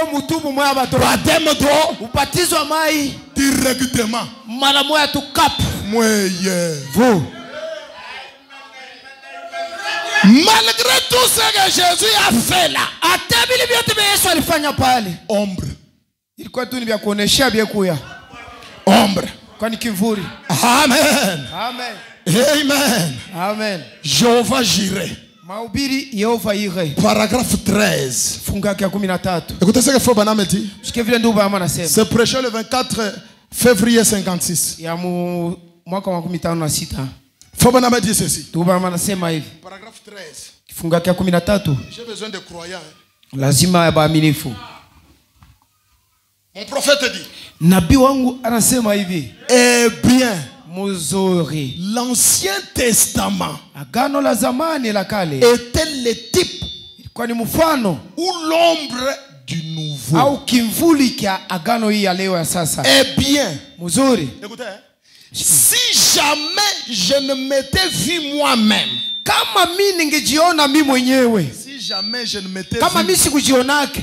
baptême d'eau, ubatizo wa mai directement. mara moja tu kap. Vous. Malgré tout ce que Jésus a fait là, ombre. Ilikuwa tu ni vya kuoneshia vya kuya. Ombre. Kwani kivuli. Amen. Amen. Amen. Amen. Jéhovah Jireh. Mahubiri Yehova Yire. Paragraphe 13. Fungu ya 13. Écoutez ce que Frère Branham dit. Sikia vile ndugu Branham anasema. C'est prêché le 24 février 56. Ya mwaka wa 56. Frère Branham dit ceci. Ndugu Branham anasema hivi. Paragraphe 13. Fungu ya 13. J'ai besoin de croyants. Lazima ya waaminifu. Mon prophète dit. Nabii wangu anasema hivi. Eh bien, mzuri. L'Ancien Testament, agano la zamani la kale, était le type, ilikuwa ni mfano ou l'ombre du nouveau, au kimvuli kia agano hii ya leo ya sasa. Eh bien, mzuri. Écoutez, si jamais je ne m'étais vu moi-même, kama mimi ningejiona mimi mwenyewe, si jamais je ne m'étais kama mimi sikujionaka,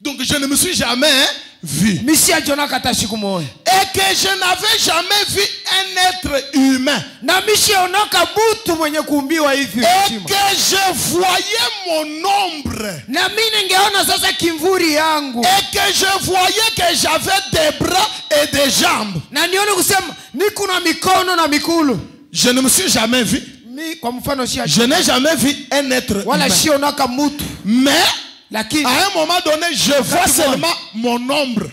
donc je ne me suis jamais vu, mimi sijaonaka hata siku moja, et que je n'avais jamais vu un être humain, na mimi sionaka mtu mwenye kuumbiwa hivi, et que je voyais mon ombre, na mimi ningeona sasa kimvuri yangu, et que je voyais que j'avais des bras et des jambes, na nione kusema niko na mikono na mikulu. Je ne me suis jamais vu. Je n'ai jamais vu un être humain. Mais à un moment donné, je vois seulement mon ombre.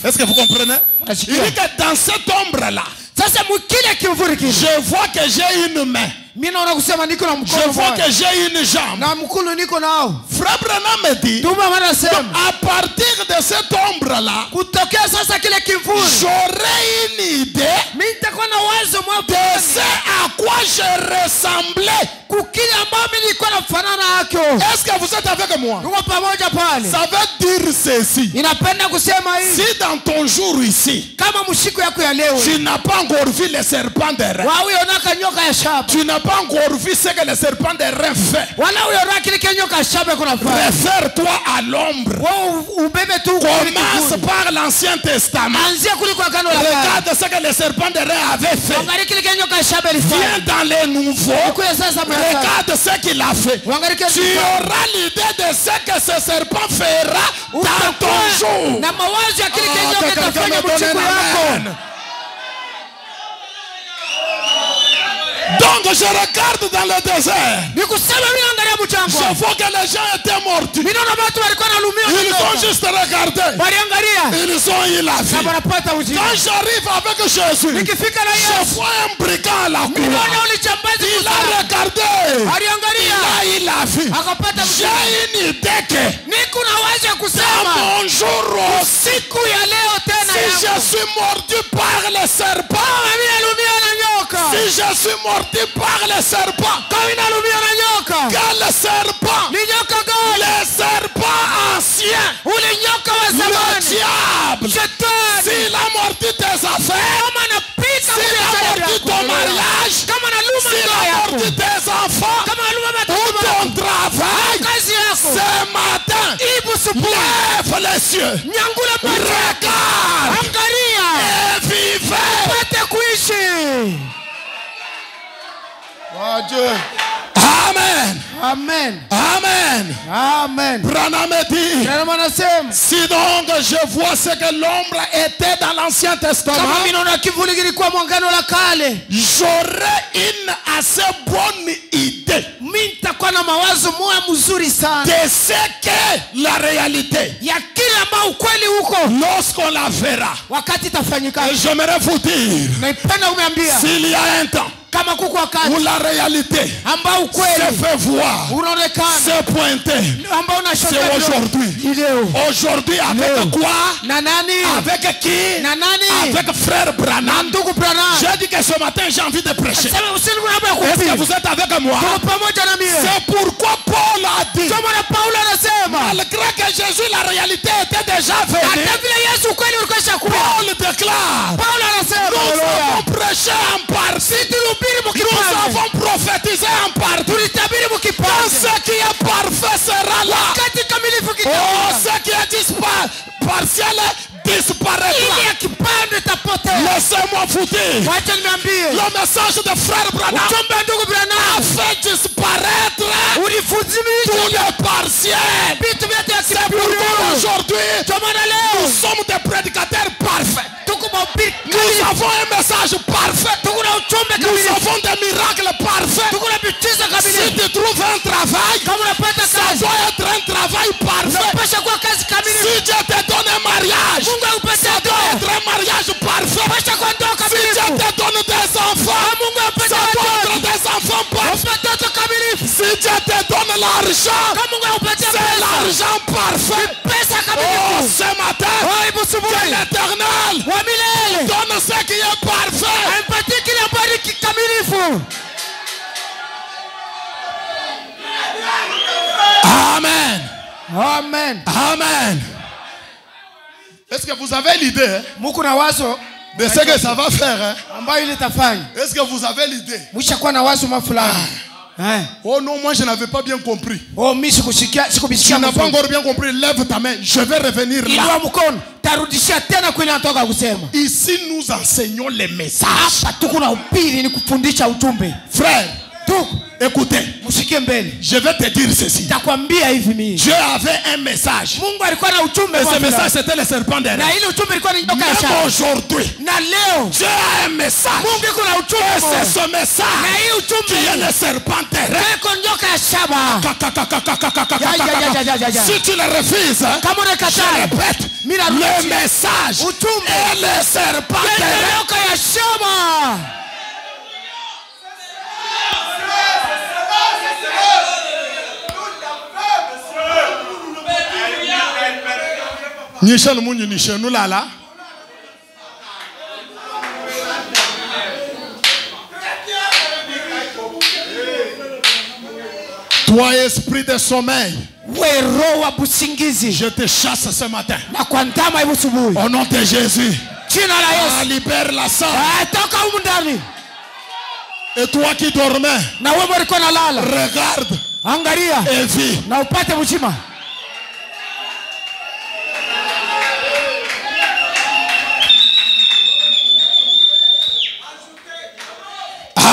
Est-ce que vous comprenez? Il dit que dans cette ombre-là, je vois que j'ai une main. Je vois que j'ai une jambe. Frère Branham me dit, à partir de cette ombre-là, j'aurais une idée de ce à quoi je ressemblais. Est-ce que vous êtes avec moi? Ça veut dire ceci. Si dans ton jour ici, tu n'as pas encore vu le serpent de rein, tu n'as pas encore vu ce que le serpent de rein fait, réfère-toi à l'ombre. Commence par l'Ancien Testament. Regarde ce que le serpent de rein avait fait. Viens dans les nouveaux. Regarde ce qu'il a fait. Tu auras l'idée de ce que ce serpent fera dans ton jour. Donc je regarde dans le désert. Je vois que les gens étaient mortus. Ils ont juste regardé. Ils ont eu la vie. Quand j'arrive avec Jésus, je vois un brigand à la cour. Il a regardé. Il a eu la vie. J'ai une idée que dans mon jour aussi, si je suis mordu par le serpent, si je suis mordu par le serpent, quel serpent? Le serpent ancien, le diable. S'il a mordu tes affaires, s'il a mordu ton mariage, s'il a mordu tes enfants, ou ton travail, ce matin, lève les cieux, regarde et vivez. Oh Dieu. Amen. Amen. Amen. Amen. Branham dit, si donc je vois ce que l'ombre était dans l'Ancien Testament, j'aurais une assez bonne idée de ce qu'est la réalité. Lorsqu'on la verra, j'aimerais vous dire, s'il y a un temps où la réalité se fait voir, se pointer, c'est aujourd'hui. Aujourd'hui, avec quoi? Avec qui? Avec frère Branham. J'ai dit que ce matin j'ai envie de prêcher. Est-ce que vous êtes avec moi? C'est pourquoi Paul a dit, malgré que Jésus, la réalité était déjà venue, Paul déclare, nous avons prêché en partie, nous avons prophétisé en partie. Quand ce qui est parfait sera là, oh, ce qui est partiel disparaîtra. Laissez-moi vous dire, le message de frère Branham a fait disparaître tous les partiels. C'est pourquoi aujourd'hui nous sommes des prédicateurs parfaits. Nous avons un message parfait. Nous avons des miracles parfaits. Si tu trouves un travail, ça doit être un travail parfait. Si Dieu te donne un mariage, ça doit être un mariage parfait. Si Dieu te donne des enfants, ça doit être des enfants parfaits. Si Dieu te donne l'argent, c'est l'argent parfait. Oh, ce matin, que l'Éternel donne ce qui est parfait. Amen. Amen. Amen. Est-ce que vous avez l'idée de ce que ça va faire? Est-ce que vous avez l'idée? Oh non, moi je n'avais pas bien compris. Tu n'as pas encore bien compris. Lève ta main. Je vais revenir là. Ici nous enseignons les messages. Frère, écoutez, je vais te dire ceci. Dieu avait un message. Et ce message c'était le serpent derrière. Même aujourd'hui, Dieu a un message. Et c'est ce message qui est le serpent derrière. Si tu le refuses, je répète, le message est le serpent derrière. Nishel Mouni Nishel nous là. Toi esprit de sommeil, je te chasse ce matin. Au nom de Jésus, libère la sang. Et toi qui dormais, regarde et vis.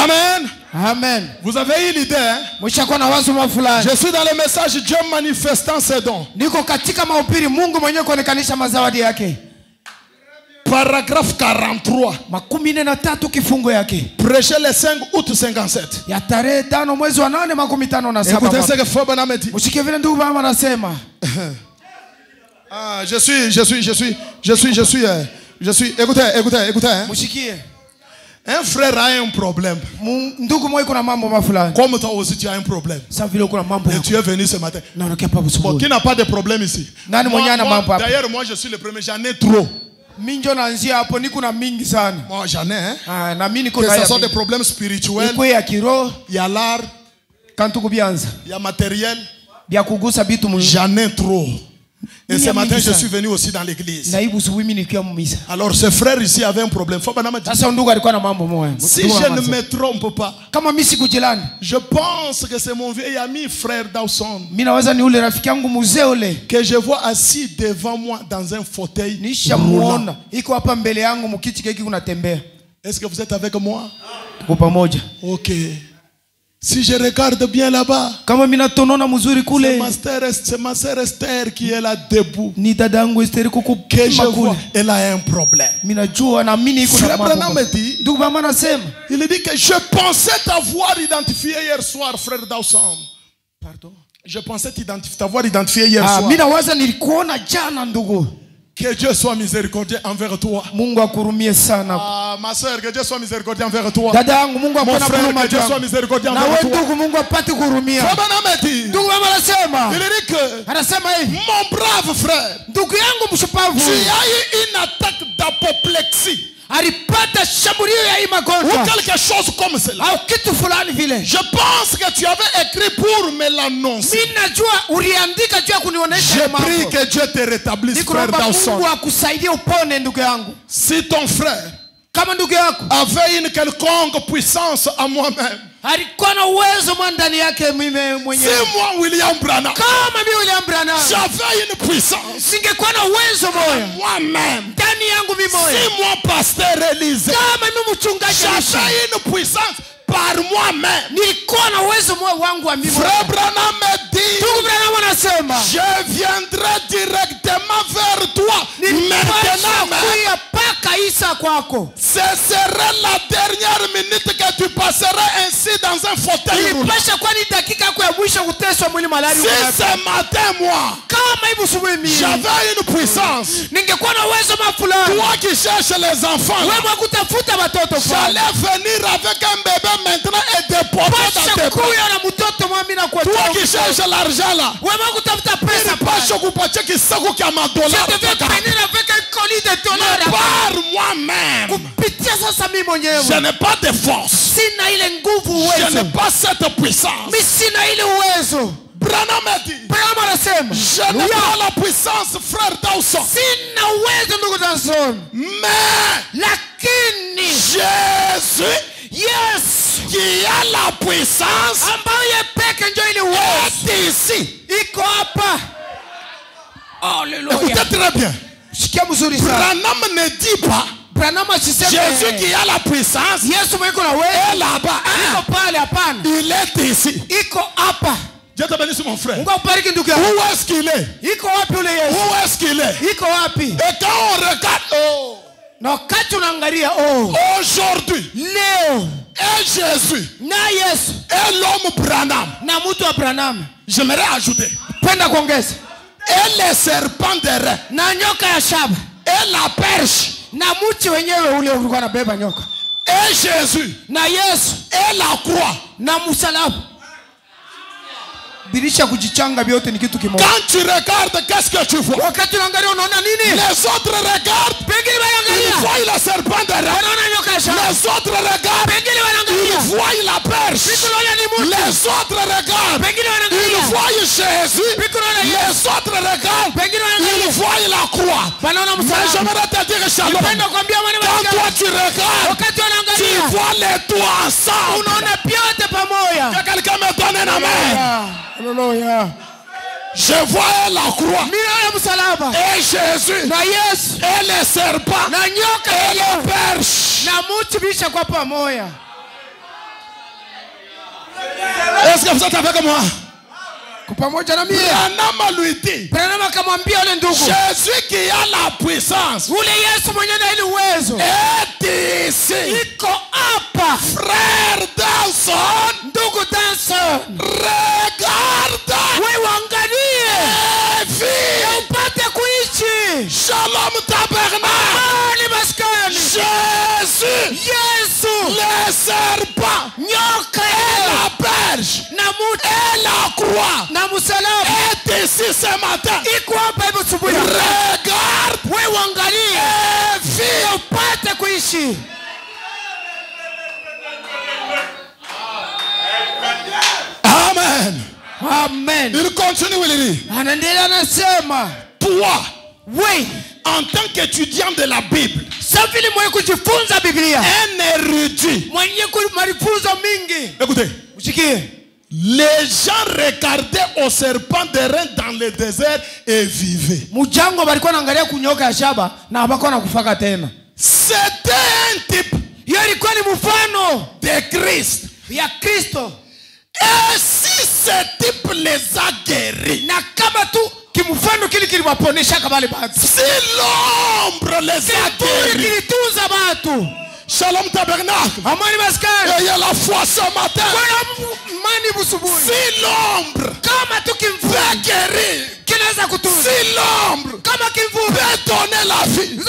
Amen. Amen. Vous avez eu l'idée, hein? Je suis dans le message Dieu manifestant ses dons. Paragraphe 43. Prêcher le 5 août 57. Écoutez ce que Frère Branham dit. Je suis. Écoutez. Hein? Un frère a un problème. Comme toi aussi tu as un problème. Et tu es venu ce matin. Bon, qui n'a pas de problème ici? D'ailleurs, moi je suis le premier. J'en ai trop. Moi j'en ai. Hein? Que ce soit des problèmes spirituels. Il y a l'art. Il y a matériel. J'en ai trop. Et ce matin, je suis venu aussi dans l'église. Alors, ce frère ici avait un problème. Si je ne me trompe pas, je pense que c'est mon vieil ami, frère Dawson, que je vois assis devant moi dans un fauteuil roulant. Est-ce que vous êtes avec moi? Ok. Si je regarde bien là-bas, c'est ma sœur Esther qui est là debout. Que je vois, elle a un problème. Frère Branham me dit, il dit que je pensais t'avoir identifié hier soir, frère Dawson. Pardon? Je pensais t'avoir identifié hier soir. Mimi nawaza nilikuona jana ndugu. Que Dieu soit miséricordieux envers toi. Mungu akurumie sana. Ma soeur, que Dieu soit miséricordieux envers toi. Dada yangu Mungu akona huruma. Que Dieu soit miséricordieux envers toi. Na wewe ndugu Mungu apate kurumia. Ndugu mama anasema. Il dit que anasema hivi. Mon brave frère. Ndugu yangu mshupavu. Tu as eu une attaque d'apoplexie. Alipata shambulio ya hii magonjwa. Ou quelque chose comme cela. Au kitu fulani vile. Je pense que tu avais écrit pour me l'annoncer. Mimi najua uliandika juu ya kunionyesha mambo. Je prie que Dieu te rétablisse, frère Dawson. Mungu akusaidie upone ndugu yangu. Si ton frère kama ndugu yako avait une quelconque puissance à moi-même, alikuwa na uwezo ndani yake mimi mwenyewe. Si moi William Branham, kama mimi William Branham, j'avais une puissance, singekuwa na uwezo moyo moi-même ndani yangu mimi moyo. Si moi pasteur Élisée, kama mimi mchungaji, j'avais une puissance par moi-même, nilikuwa na uwezo moyo wangu wa mimi. Frère Branham me dit, ndugu Branham anasema, je viendrai directement vers toi maintenant. Ce serait la dernière minute que tu passerais ainsi dans un fauteuil roulant. Si ce matin moi j'avais une puissance, toi qui cherches les enfants, j'allais venir avec un bébé maintenant et déposer dans tes bras. Toi qui cherches l'argent là, je devais venir avec un colis de dollars. Mais par moi-même, je n'ai pas de force. Je n'ai pas cette puissance. Branham a dit, je n'ai pas la puissance, frère Dawson. Mais Jésus, qui a la puissance, est ici. Écoutez très bien. Branham ne dit pas Jésus qui a la puissance est là-bas. Il est ici. Dieu te bénisse mon frère. Où est-ce qu'il est? Où est-ce qu'il est? Et quand on regarde aujourd'hui, et Jésus et l'homme Branham, j'aimerais ajouter et les serpents de rein et la perche et Jésus et la croix. Quand tu regardes, qu'est-ce que tu vois? Les autres regardent, ils voient le serpent de rein. Les autres regardent, ils voient la perche. Les autres regardent, ils voient Jésus. Les autres regardent, ils voient la croix. Mais j'aimerais te dire, Shalom, quand toi tu regardes, tu vois les trois ensemble. Que quelqu'un me donne un amen. Alléluia. Je vois la croix et Jésus et les serpents et les perches. Est-ce que vous êtes avec moi? Branham lui dit, Jésus qui a la puissance est ici. Frère Dawson, regarde et vis. Shalom tabernacle. Jésus, les serpents et la perche et la croix est ici ce matin. Regarde et vis. Amen. Amen. Il continue, il dit, toi, oui, en tant qu'étudiant de la Bible, un érudit, écoutez, les gens regardaient au serpent de rein dans le désert et vivaient. C'était un type de Christ. Et si ce type les a guéris, si l'ombre les a guéris, Shalom tabernacle, ayez la foi ce matin. Si l'ombre peut guérir. Si l'ombre peut donner la vie, que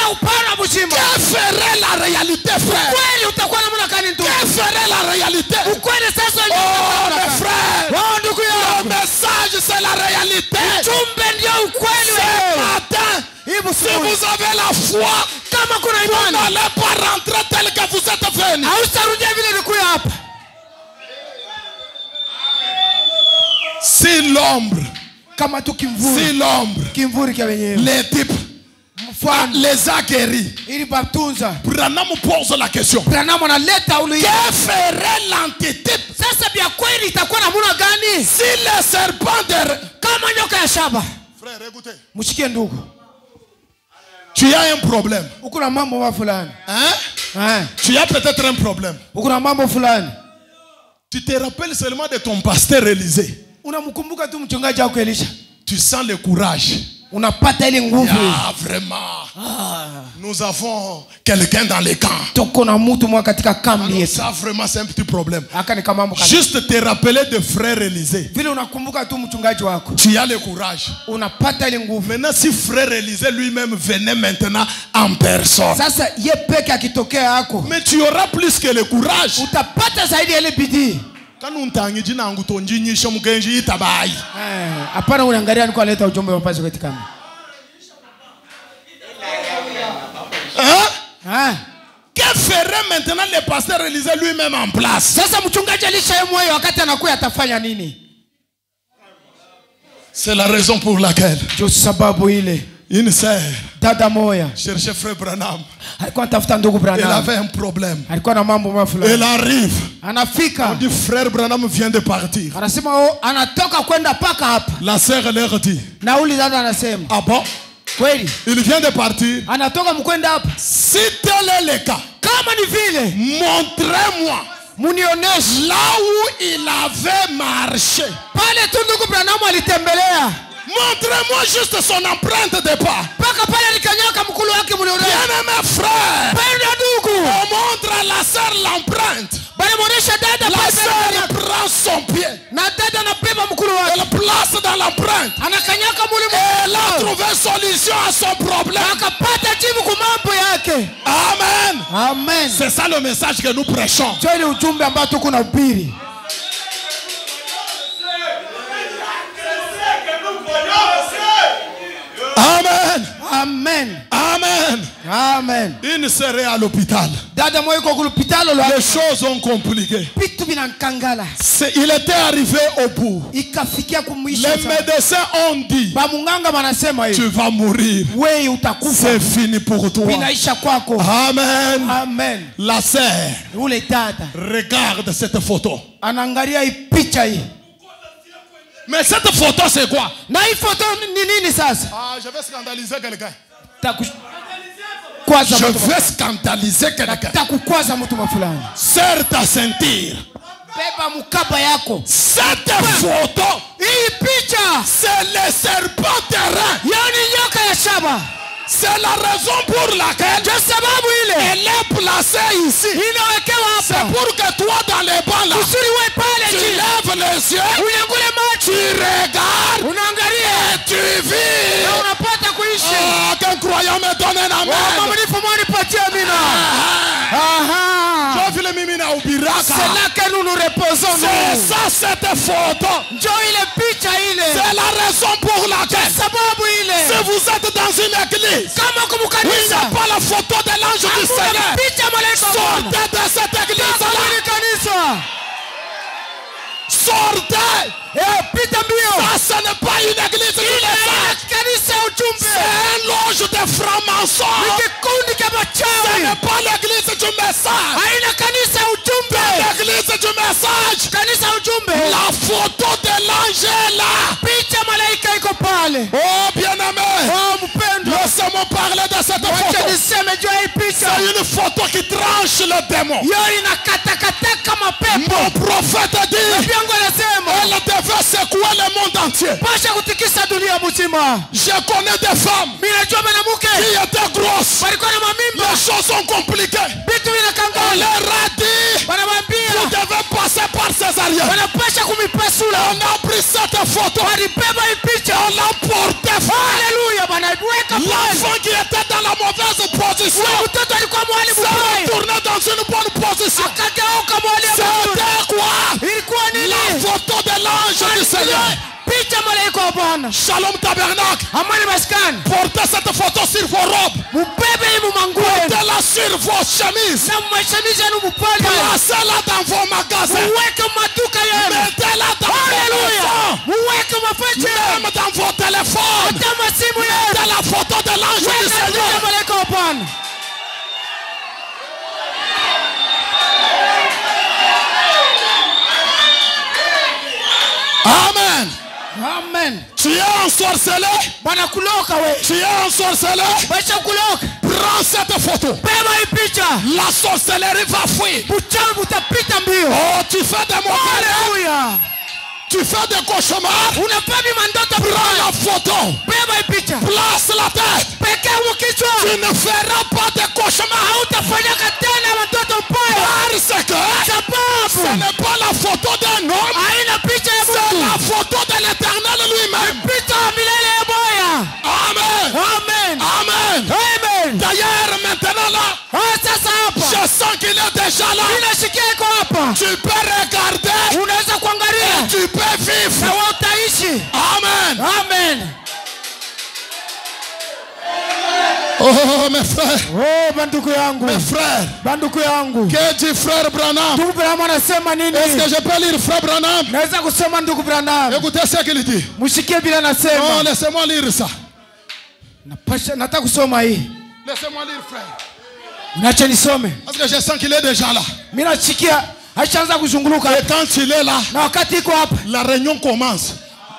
ferait la réalité, frère? Que ferait la réalité? Oh mes frères, le message c'est la réalité. Ce matin, si vous avez la foi, vous n'allez pas rentrer tel que vous êtes venu. Si l'ombre, les types les a guéris, Branham pose la question. Que ferait l'antitype si le serpent de... Frère, écoutez. Tu as un problème. Hein? Tu as peut-être un problème. Tu te rappelles seulement de ton pasteur Élisée. Tu sens le courage. Ah, vraiment. Nous avons quelqu'un dans les camps. Ça vraiment c'est un petit problème. Juste te rappeler de frère Élisée. Tu as le courage. Maintenant si frère Élisée lui-même venait maintenant en personne, mais tu auras plus que le courage. Hein? Que ferait maintenant le pasteur Élisée lui-même en place? C'est la raison pour laquelle une sœur cherchait frère Branham. Elle avait un problème. Elle arrive. On dit frère Branham vient de partir. La sœur leur dit, ah bon? Il vient de partir. Si tel est le cas, montrez-moi là où il avait marché. Montrez-moi juste son empreinte de pas. Bien-aimé frère, on montre à la sœur l'empreinte. La sœur prend son pied. Elle place dans l'empreinte. Elle a trouvé solution à son problème. Amen. Amen. C'est ça le message que nous prêchons. Amen. Amen. Amen. Amen. Il serait à l'hôpital. Les choses ont compliqué. Il était arrivé au bout. Les médecins ont dit, tu vas mourir. C'est fini pour toi. Amen. Amen. La sœur regarde cette photo. Mais cette photo c'est quoi? Ah, je vais scandaliser quelqu'un. Je vais scandaliser quelqu'un. Serre ta ceinture. Cette photo, c'est le serpent terrain. C'est la raison pour laquelle elle est placée ici. C'est pour que toi dans les bancs là, tu lèves les yeux, tu regardes et tu vis. Qu'un croyant me donne un amen. C'est là que nous nous reposons. C'est ça cette photo. C'est la raison pour laquelle si vous êtes dans une église, il n'y a pas la photo de l'ange du Seigneur, sortez de cette église là. Sortez. Ça ce n'est pas une église du message. C'est un loge de francs-maçons. Ce n'est pas l'église du message. L'église du message, la photo de l'ange est là. Oh bien-aimé, laissez-moi parler de cette photo. C'est une photo qui tranche le démon. Mon prophète dit, elle devait secouer le monde entier. Je connais des femmes qui étaient grosses. Les choses sont compliquées. On leur a dit, Vous devez passer par Césarien. On a pris cette photo. On l'a porté. L'enfant qui était dans la mauvaise position s'est retourné dans une bonne position. C'était quoi? La photo de l'ange du Seigneur. Shalom Tabernacle. Portez cette photo sur vos robes. Portez-la sur vos chemises. Placez-la dans vos magasins. Mettez-la dans vos maisons. Même dans vos téléphones. Mettez la photo de l'ange du Seigneur. Amen. Amen. Tu es ensorcelé. Tu es ensorcelé. Prends cette photo. La sorcellerie va fuir. Oh, tu fais des mauvais. Tu fais des cauchemars. Prends la photo. Place la tête. Tu ne feras pas de cauchemars. Parce que ce n'est pas la photo d'un homme. C'est la photo de l'Éternel lui-même. Amen. Amen. Amen. D'ailleurs, maintenant là, je sens qu'il est déjà là. Tu peux regarder et tu peux vivre. Amen. Amen. Oh mes frères. Oh banduku yangu. Mes frères. Banduku yangu. Que dit frère Branham? Ndugu Branham anasema nini? Est-ce que je peux lire frère Branham? Naweza kusema ndugu Branham. Écoutez ce qu'il dit. Mshikie bila nasema. Non, laissez-moi lire ça. Nataka kusoma hii. Laissez-moi lire frère. Unacha nisome. Parce que je sens qu'il est déjà là. Mimi nashikia aishaanza kuzunguluka. Et quand il est là, na wakati iko hapa, la réunion commence.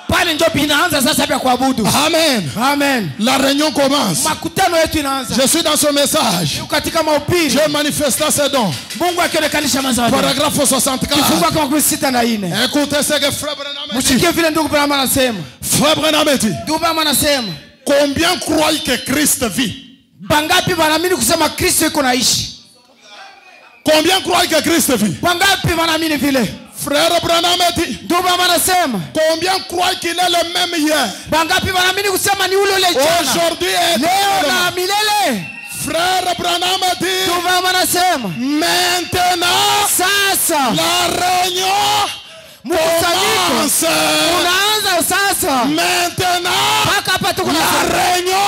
Pale ndio inaanza sasa vya kuabudu. Amen. Amen. La réunion commence. Makutano yetu inaanza. Je suis dans ce message. Katika mahubiri. Dieu manifesta ses dons. Mungu akionekanisha mazao. Paragraphe 64. Kifungu kama 64. Écoutez ce que frère Branham dit. Msikie vile ndugu Branham anasema. Frère Branham dit. Ndugu Branham anasema. Combien croient que Christ vit? Bangapi wanaamini kusema Kristo yuko naishi? Combien croient que Christ vit? Bangapi wanaamini vile? Frère Branham dit. Ndugu Branham anasema. Combien croient qu'il est le même hier? Bangapi wanaamini kusema ni ule ule jana? Aujourd'hui et leo na milele. Frère Branham dit. Ndugu Branham anasema. Maintenant. Sasa. La réunion commence. Unaanza sasa. Maintenant. La réunion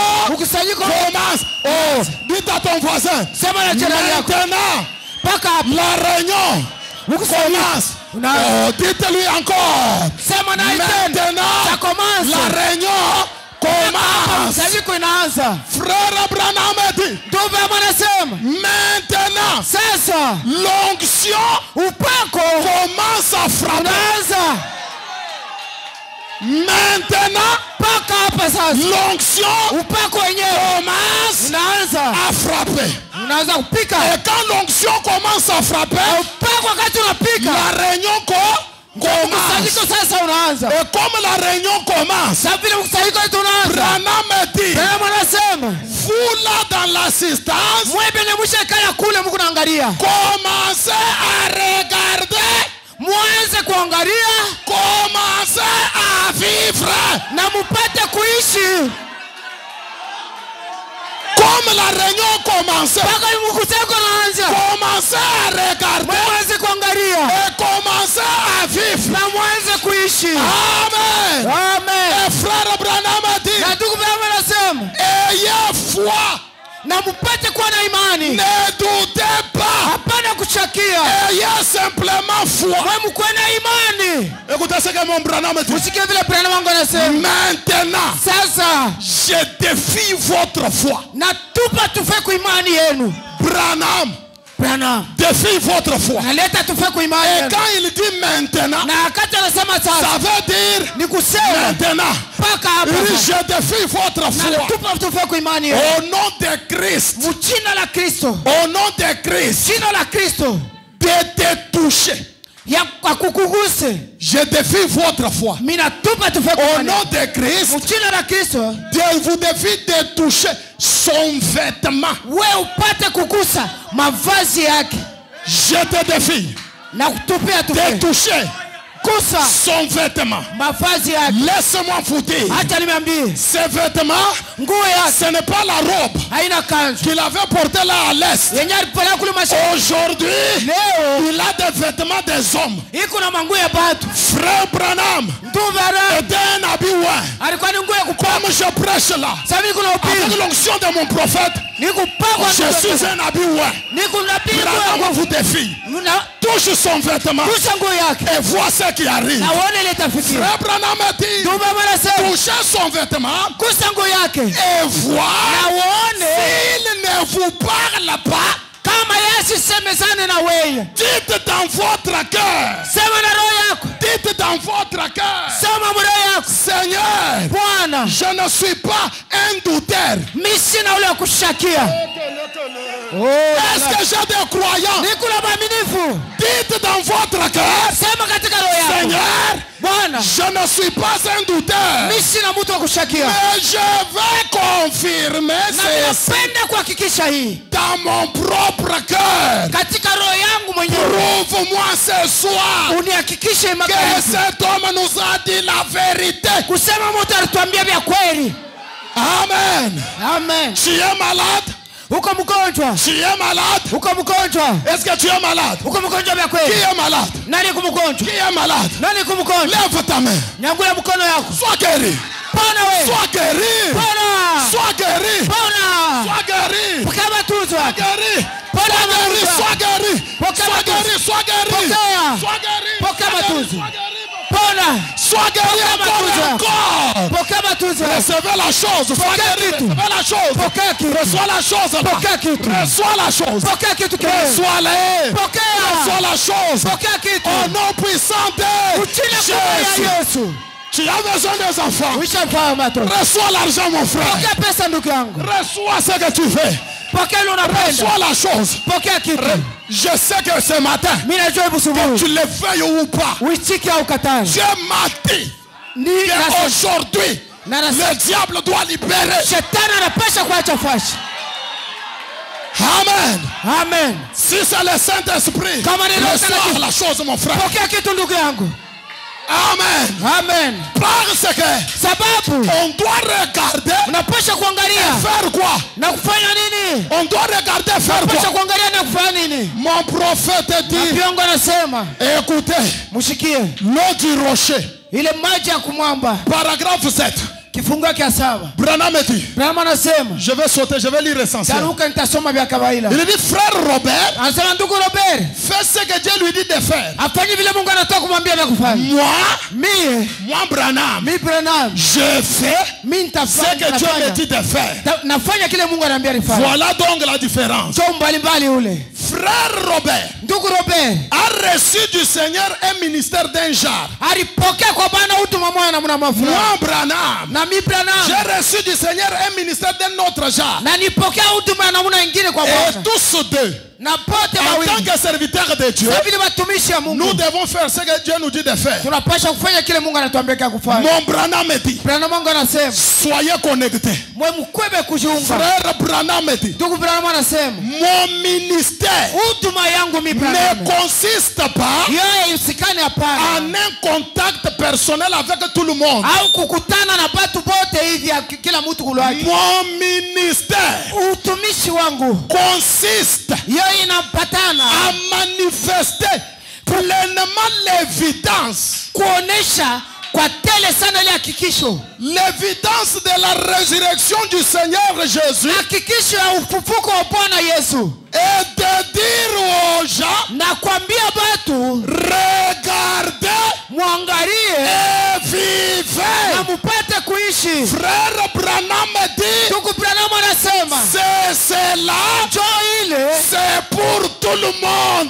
commence. Oh, dites à ton voisin. Maintenant. La réunion commence. Oh, dites-lui encore. Maintenant. Ça commence. La réunion commence. Frère Branham dit. Maintenant. L'onction commence à frapper. Maintenant, l'onction commence à frapper. Et quand l'onction commence à frapper, la réunion commence. Et comme la réunion commence, Branham dit, vous là dans l'assistance, commencez à regarder. Commencez à vivre. Comme la réunion commence, commencez à regarder et commencez à vivre. Amen. Amen. Et frère Branham dit, ayez foi. Ne doutez pas. Ayez simplement foi. Écoutez ce que mon Branham dit. Maintenant, je défie votre foi. Branham défie votre foi. Et quand il dit maintenant, ça veut dire maintenant. Je défie votre foi. Au nom de Christ. Au nom de Christ. De te toucher. Je défie votre foi. Au nom de Christ. Vous devez de toucher son vêtement. Je te défie. de toucher son vêtement. Laisse-moi vous dire, ces vêtements, ce n'est pas la robe qu'il avait portée là à l'est. Aujourd'hui, il a des vêtements des hommes. Frère Branham était un habillé. Comme je prêche là, avec l'onction de mon prophète, je suis un habillé. Branham vous défie. Touche son vêtement et vois ce qui arrive. Frère Branham dit, touchez son vêtement et vois s'il ne vous parle pas. Dites dans votre cœur. Dites dans votre cœur. Seigneur, je ne suis pas un douteur. Est-ce que j'ai des croyants? Dites dans votre cœur. Seigneur, je ne suis pas un douteur. Mais je vais confirmer ceci dans mon propre cœur. Prouve-moi ce soir que cet homme nous a dit la vérité. Amen. Amen. Tu es malade? Tu es malade? Est-ce que tu es malade? Qui est malade? Qui est malade? Lève ta main. Sois guéri. Sois guéri. Sois guéri. Sois guéri. Sois guéri. Sois guéri. Sois guéri. Sois guéri. Sois guéri encore. Recevez la chose. Sois guéri. Recevez la chose. Reçois la chose. Reçois la chose. Reçois-les. Reçois la chose. Au nom puissant de Jésus. Tu as besoin des enfants. Reçois l'argent, mon frère. Reçois ce que tu veux. Reçois la chose. Je sais que ce matin, que tu le veuilles ou pas, Dieu m'a dit qu'aujourd'hui, le diable doit libérer. Amen. Amen. Si c'est le Saint-Esprit, reçois la chose, mon frère. Amen. Amen. Parce que on doit regarder et faire quoi? On doit regarder et faire quoi? Mon prophète dit, écoutez, l'eau du rocher. Paragraphe 7. Branham dit, je vais sauter, je vais lire l'essentiel. Il dit, frère Robert, fais ce que Dieu lui dit de faire. Moi Branham, je fais ce que Dieu me dit de faire. Voilà donc la différence. Frère Robert a reçu du Seigneur un ministère d'un genre. Moi Branham, j'ai reçu du Seigneur un ministère d'un autre genre. Et tous deux, en tant que serviteurs de Dieu, nous devons faire ce que Dieu nous dit de faire. Mon Branham me dit, soyez connectés. Frère Branham me dit, mon ministère ne consiste pas en un contact personnel avec tout le monde. Mon ministère consiste à manifester pleinement l'évidence. L'évidence de la résurrection du Seigneur Jésus. Et de dire aux gens, regardez et vivez. Frère Branham dit, c'est cela, c'est pour tout le monde.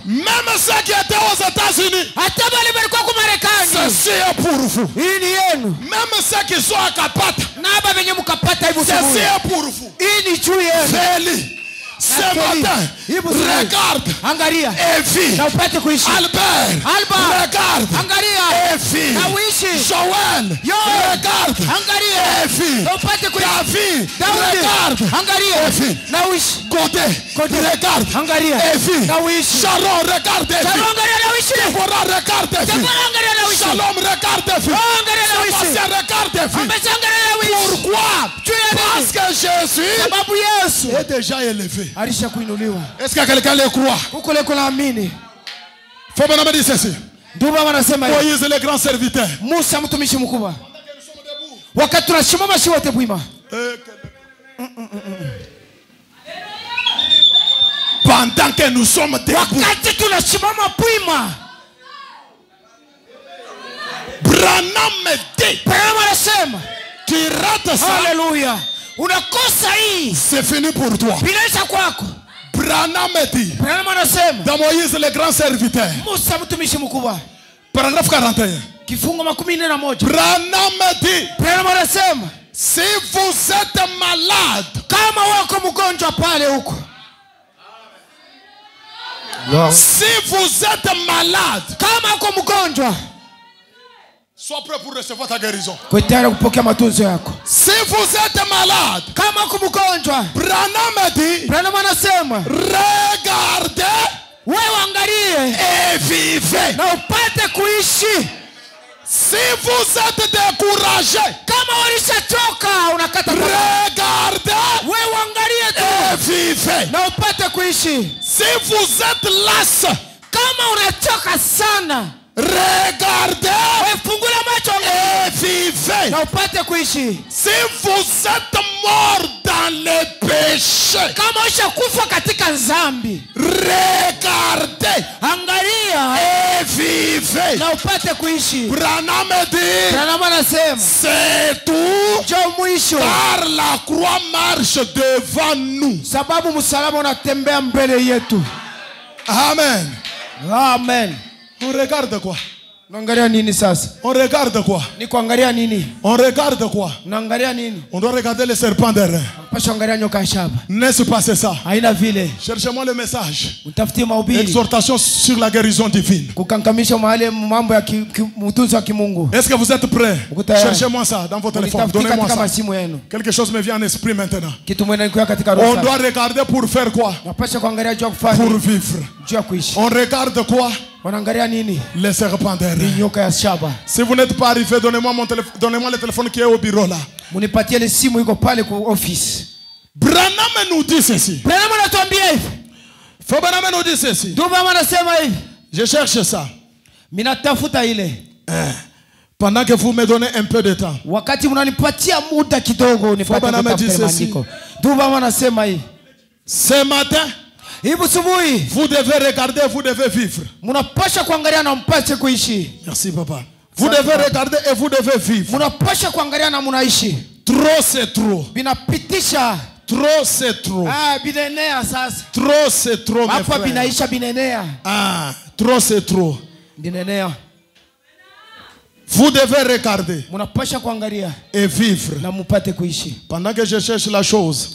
Même ceux qui étaient aux États-Unis, ceci est pour vous. Même ceux qui sont à Kapata, ceci est pour vous. Feli, ce matin, regarde et vis. Albert, regarde regarde. Angalia. Et fille. Na uishi. Joël. Regarde. Angalia. Et fille. David. Regarde. Angalia. Et fille. Na uishi. Côté. Regarde. Angalia. Et fille. Na uishi. Sharon. Regarde. Et fille. Sharon, angalia na uishi. Deborah. Regarde. Et fille. Deborah, angalia na uishi. Shalom. Regarde. Et fille. Angalia na uishi. Sébastien. Regarde. Et fille. Angalia na uishi. Pourquoi? Parce que Jésus Sababu Yesu est déjà élevé. alisha kuinuliwa. Est-ce que quelqu'un le croit? Huko leko naamini. Faut bien dire ceci. Ndugu wanasema hivi. Moïse le grand serviteur. Musa mtumishi mkubwa. Wakati tunashimama shi wote bwima. Pendant que nous sommes debout. Wakati tunashimama bwima. Branham me dit. Branham anasema. Tu rates ça. Hallelujah. Unakosa hii. C'est fini pour toi. Binaisha kwako. Branham me dit. Branham anasema. Dans Moïse le grand serviteur. Musa mtumishi mkubwa. Paragraphe 41. Kifungo 41. Branham me dit. Branham anasema. Si vous êtes malade. Kama wako mgonjwa pale huko. Si vous êtes malade. Kama wako mgonjwa. Sois prêt pour recevoir ta guérison. Kwa tayari kupokea matunzo yako. Si vous êtes malade. Kama uko mgonjwa. Branham dit. Branham anasema. Regardez. Wewe angalie. Et vivez. Na upate kuishi. Si vous êtes découragé. Kama ulishachoka unakata tamaa. Regardez. Wewe angalie tu. Et vivez. Na upate kuishi. Si vous êtes las. Kama unachoka sana. Regardez. Fungula macho et vivez. Na upate kuishi. Si vous êtes mort dans les péchés. Kama ushakufa katika dhambi. Regardez. Angalia et vivez. Na upate kuishi. Branham dit. Branham anasema. C'est tout. Jo mwisho. Car la croix marche devant nous. Sababu msalaba unatembea mbele yetu. Amen. Amen. On regarde quoi? Unaangalia nini sasa? On regarde quoi? Ni kuangalia nini? On regarde quoi? Unaangalia nini? On doit regarder les serpents d'airain. Pasha angalia nyoka ya shaba. N'est-ce pas c'est ça? Haina vile. Cherchez-moi le message. Utafutie mahubiri. Exhortation sur la guérison divine. Kukankamisha mahali mambo ya mtunzo wa kimungu. Est-ce que vous êtes prêts? Cherchez-moi ça dans votre téléphone. Donnez-moi ça. Quelque chose me vient en esprit maintenant. On doit regarder pour faire quoi? Pour vivre. On regarde quoi? Les serpents d'airain. Si vous n'êtes pas arrivé, donnez-moi le téléphone qui est au bureau là. Branham nous dit ceci. Branham nous dit ceci. Je cherche ça. Pendant que vous me donnez un peu de temps. Ce matin, vous devez regarder, vous devez vivre. Merci papa. Vous devez regarder et vous devez vivre. Trop c'est trop. Trop c'est trop. Trop c'est trop, mes frères. Ah, trop c'est trop. Vous devez regarder et vivre. Pendant que je cherche la chose.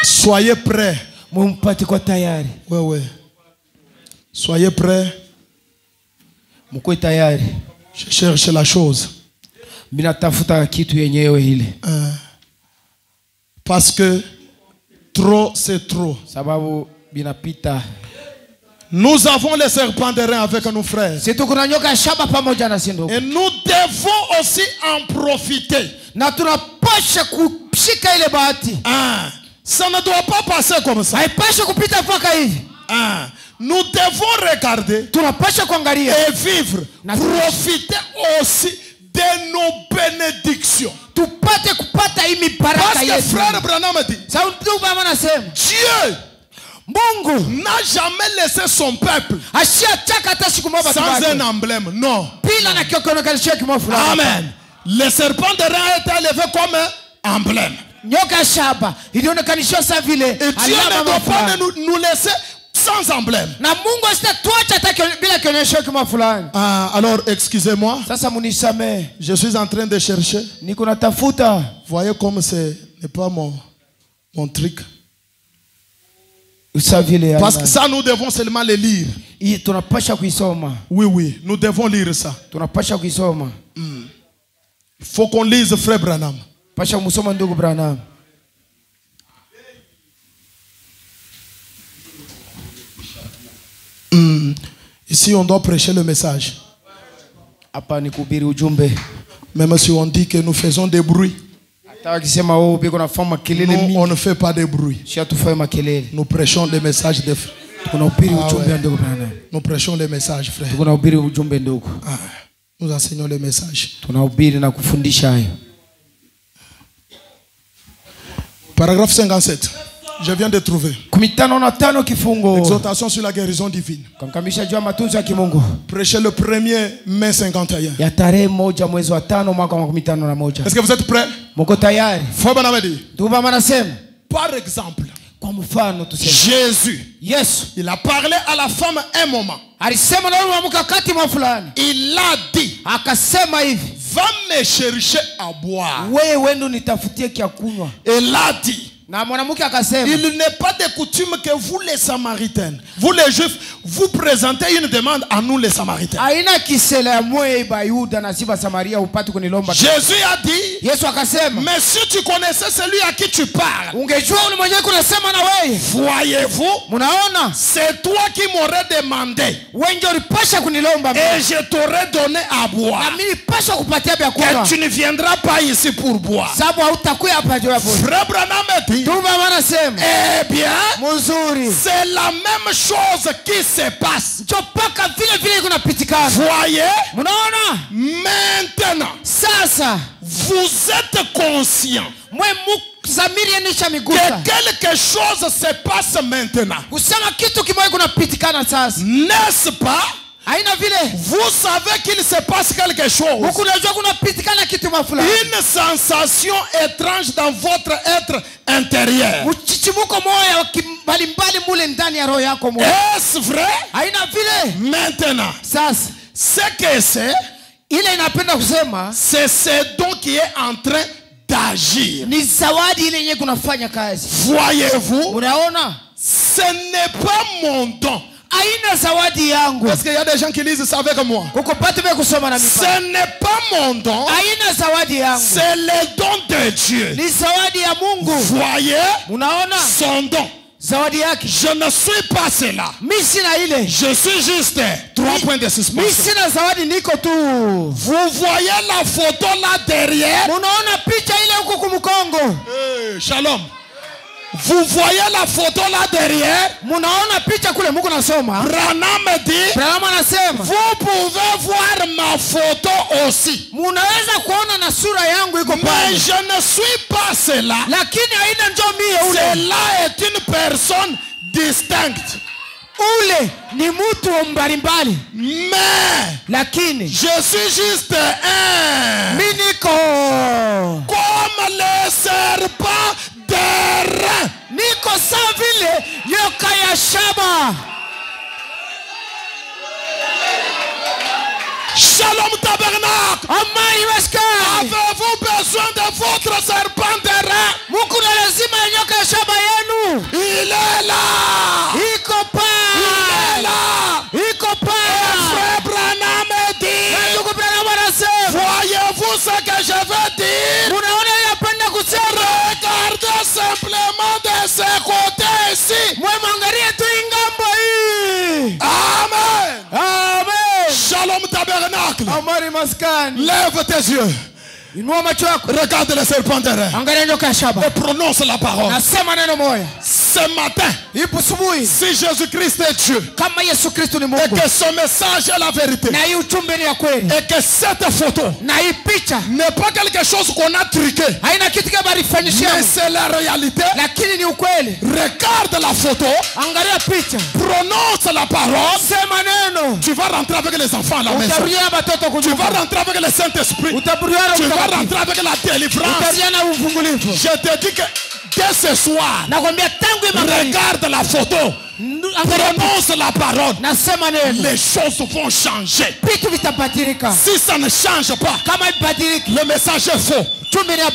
Soyez prêts. Oui. Soyez prêts. Je cherche la chose. Parce que trop c'est trop. Nous avons les serpents d'airain avec nos frères. Et nous devons aussi en profiter. Ça ne doit pas passer comme ça. Nous devons regarder et vivre. Profiter aussi de nos bénédictions. Parce que frère Branham dit, Dieu n'a jamais laissé son peuple sans un emblème. Non. Amen. Le serpent de rein est élevé comme un emblème. Et Dieu ne doit pas nous laisser sans emblème. Alors excusez-moi. Je suis en train de chercher. Voyez comme ce n'est pas mon truc. Parce que ça, nous devons seulement les lire. Oui, oui, nous devons lire ça. Il faut qu'on lise Frère Branham. Ici, on doit prêcher le message. Même si on dit que nous faisons des bruits, nous, on ne fait pas de bruit. Nous prêchons les messages de frères. Nous prêchons les messages, frère. Nous enseignons les messages. Paragraphe 57. Je viens de trouver. Exhortation sur la guérison divine. Prêchez le 1er mai 51. Est-ce que vous êtes prêts? Par exemple, Jésus, il a parlé à la femme un moment. Il a dit, va me chercher à boire. Il a dit, il n'est pas de coutume que vous les Samaritaines, vous les Juifs, vous présentez une demande à nous les Samaritains. Jésus a dit, mais si tu connaissais celui à qui tu parles, voyez-vous, c'est toi qui m'aurais demandé et je t'aurais donné à boire. Et tu ne viendras pas ici pour boire. Frère Branham dit, eh bien, c'est la même chose qui se passe. Voyez, maintenant, vous êtes conscient que quelque chose se passe maintenant. N'est-ce pas? Vous savez qu'il se passe quelque chose. Une sensation étrange dans votre être intérieur. Est-ce vrai? Maintenant, ce que c'est ce don qui est en train d'agir. Voyez-vous, ce n'est pas mon don. Parce qu'il y a des gens qui lisent ça avec moi. Ce n'est pas mon don, c'est le don de Dieu. Voyez son don. Je ne suis pas cela. Je suis juste 3 points de suspension. Vous voyez la photo là derrière? Shalom. Vous voyez la photo là derrière? Branham dit, vous pouvez voir ma photo aussi. Mais je ne suis pas cela. Cela est une personne distincte. Mais je suis juste un. Comme les serpents d'airain. Shalom tabernacle. Avez-vous besoin de votre serpent d'airain? Il est là. Il est là. Frère Branham dit, voyez-vous ce que je veux dire? Regardez simplement de ce côté ici. Amen. Shalom tabernacle. Lève tes yeux. Regarde le serpent d'airain et prononce la parole. Ce matin, si Jésus-Christ est Dieu et que son message est la vérité et que cette photo n'est pas quelque chose qu'on a truqué, mais c'est la réalité, regarde la photo, prononce la parole, tu vas rentrer avec les enfants à la maison, tu vas rentrer avec le Saint-Esprit, tu vas rentrer avec la délivrance. Je te dis que dès ce soir, regarde la photo, prononce la parole, les choses vont changer. Si ça ne change pas, le message est faux.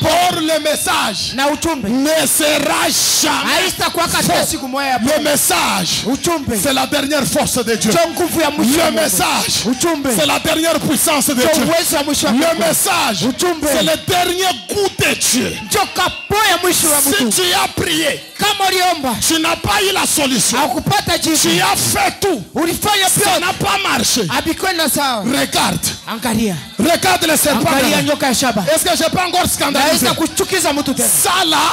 Or le message ne sera jamais faux. Le message, c'est la dernière force de Dieu. Le message, c'est la dernière puissance de Dieu. Le message, c'est le dernier goût de Dieu. Si tu as prié, tu n'as pas eu la solution, tu as fait tout, ça n'a pas marché. Regarde. Regarde le serpent. Est-ce que je peux encore scandaliser? Ça là,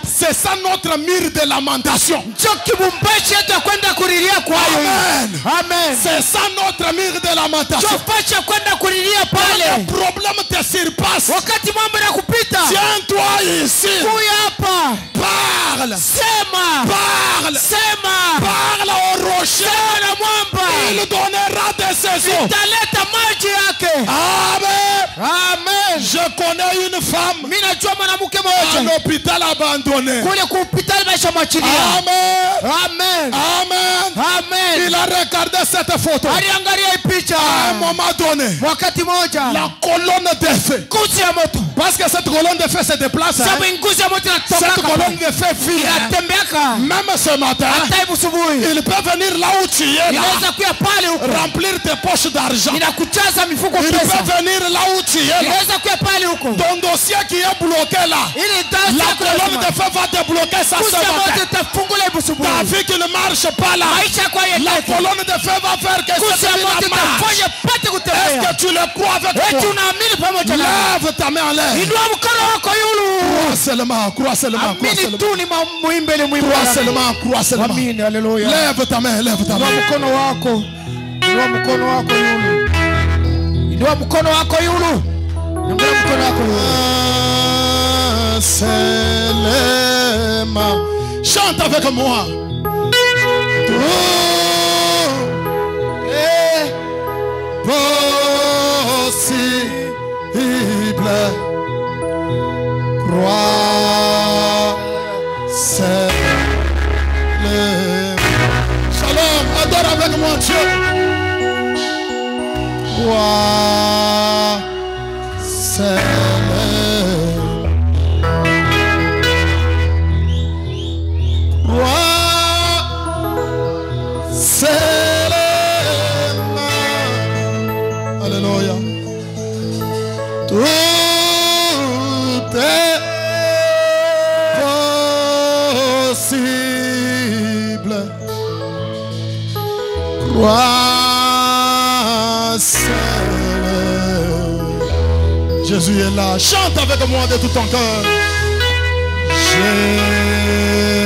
c'est ça notre mur de lamentation. Amen. C'est ça notre mur de lamentation. Le problème te surpasse. Tiens-toi ici. Parle. Parle au rocher. Il donnera des saisons. Amen. Je connais une femme à l'hôpital abandonné. Amen. Il a regardé cette photo. À un moment donné, la colonne de feu. Parce que cette colonne de feu se déplace. Cette colonne de feu vient. Même ce matin, il peut venir là où tu es là, remplir tes poches d'argent. Il peut venir là où tu es là. Ton dossier qui est bloqué là, la colonne de feu va débloquer ça ce matin. Ta vie qui ne marche pas là, la colonne de feu va faire que cette vie marche. Est-ce que tu le crois avec moi? Lève ta main en l'air. Crois seulement. Lève ta main. Chante avec moi. Tout est possible. Crois seulement. Shalom, adore avec moi Dieu. Crois seulement. Crois seulement. Alléluia. Tout est possible. Crois seulement. Jésus est là. Chante avec moi de tout ton cœur. Jésus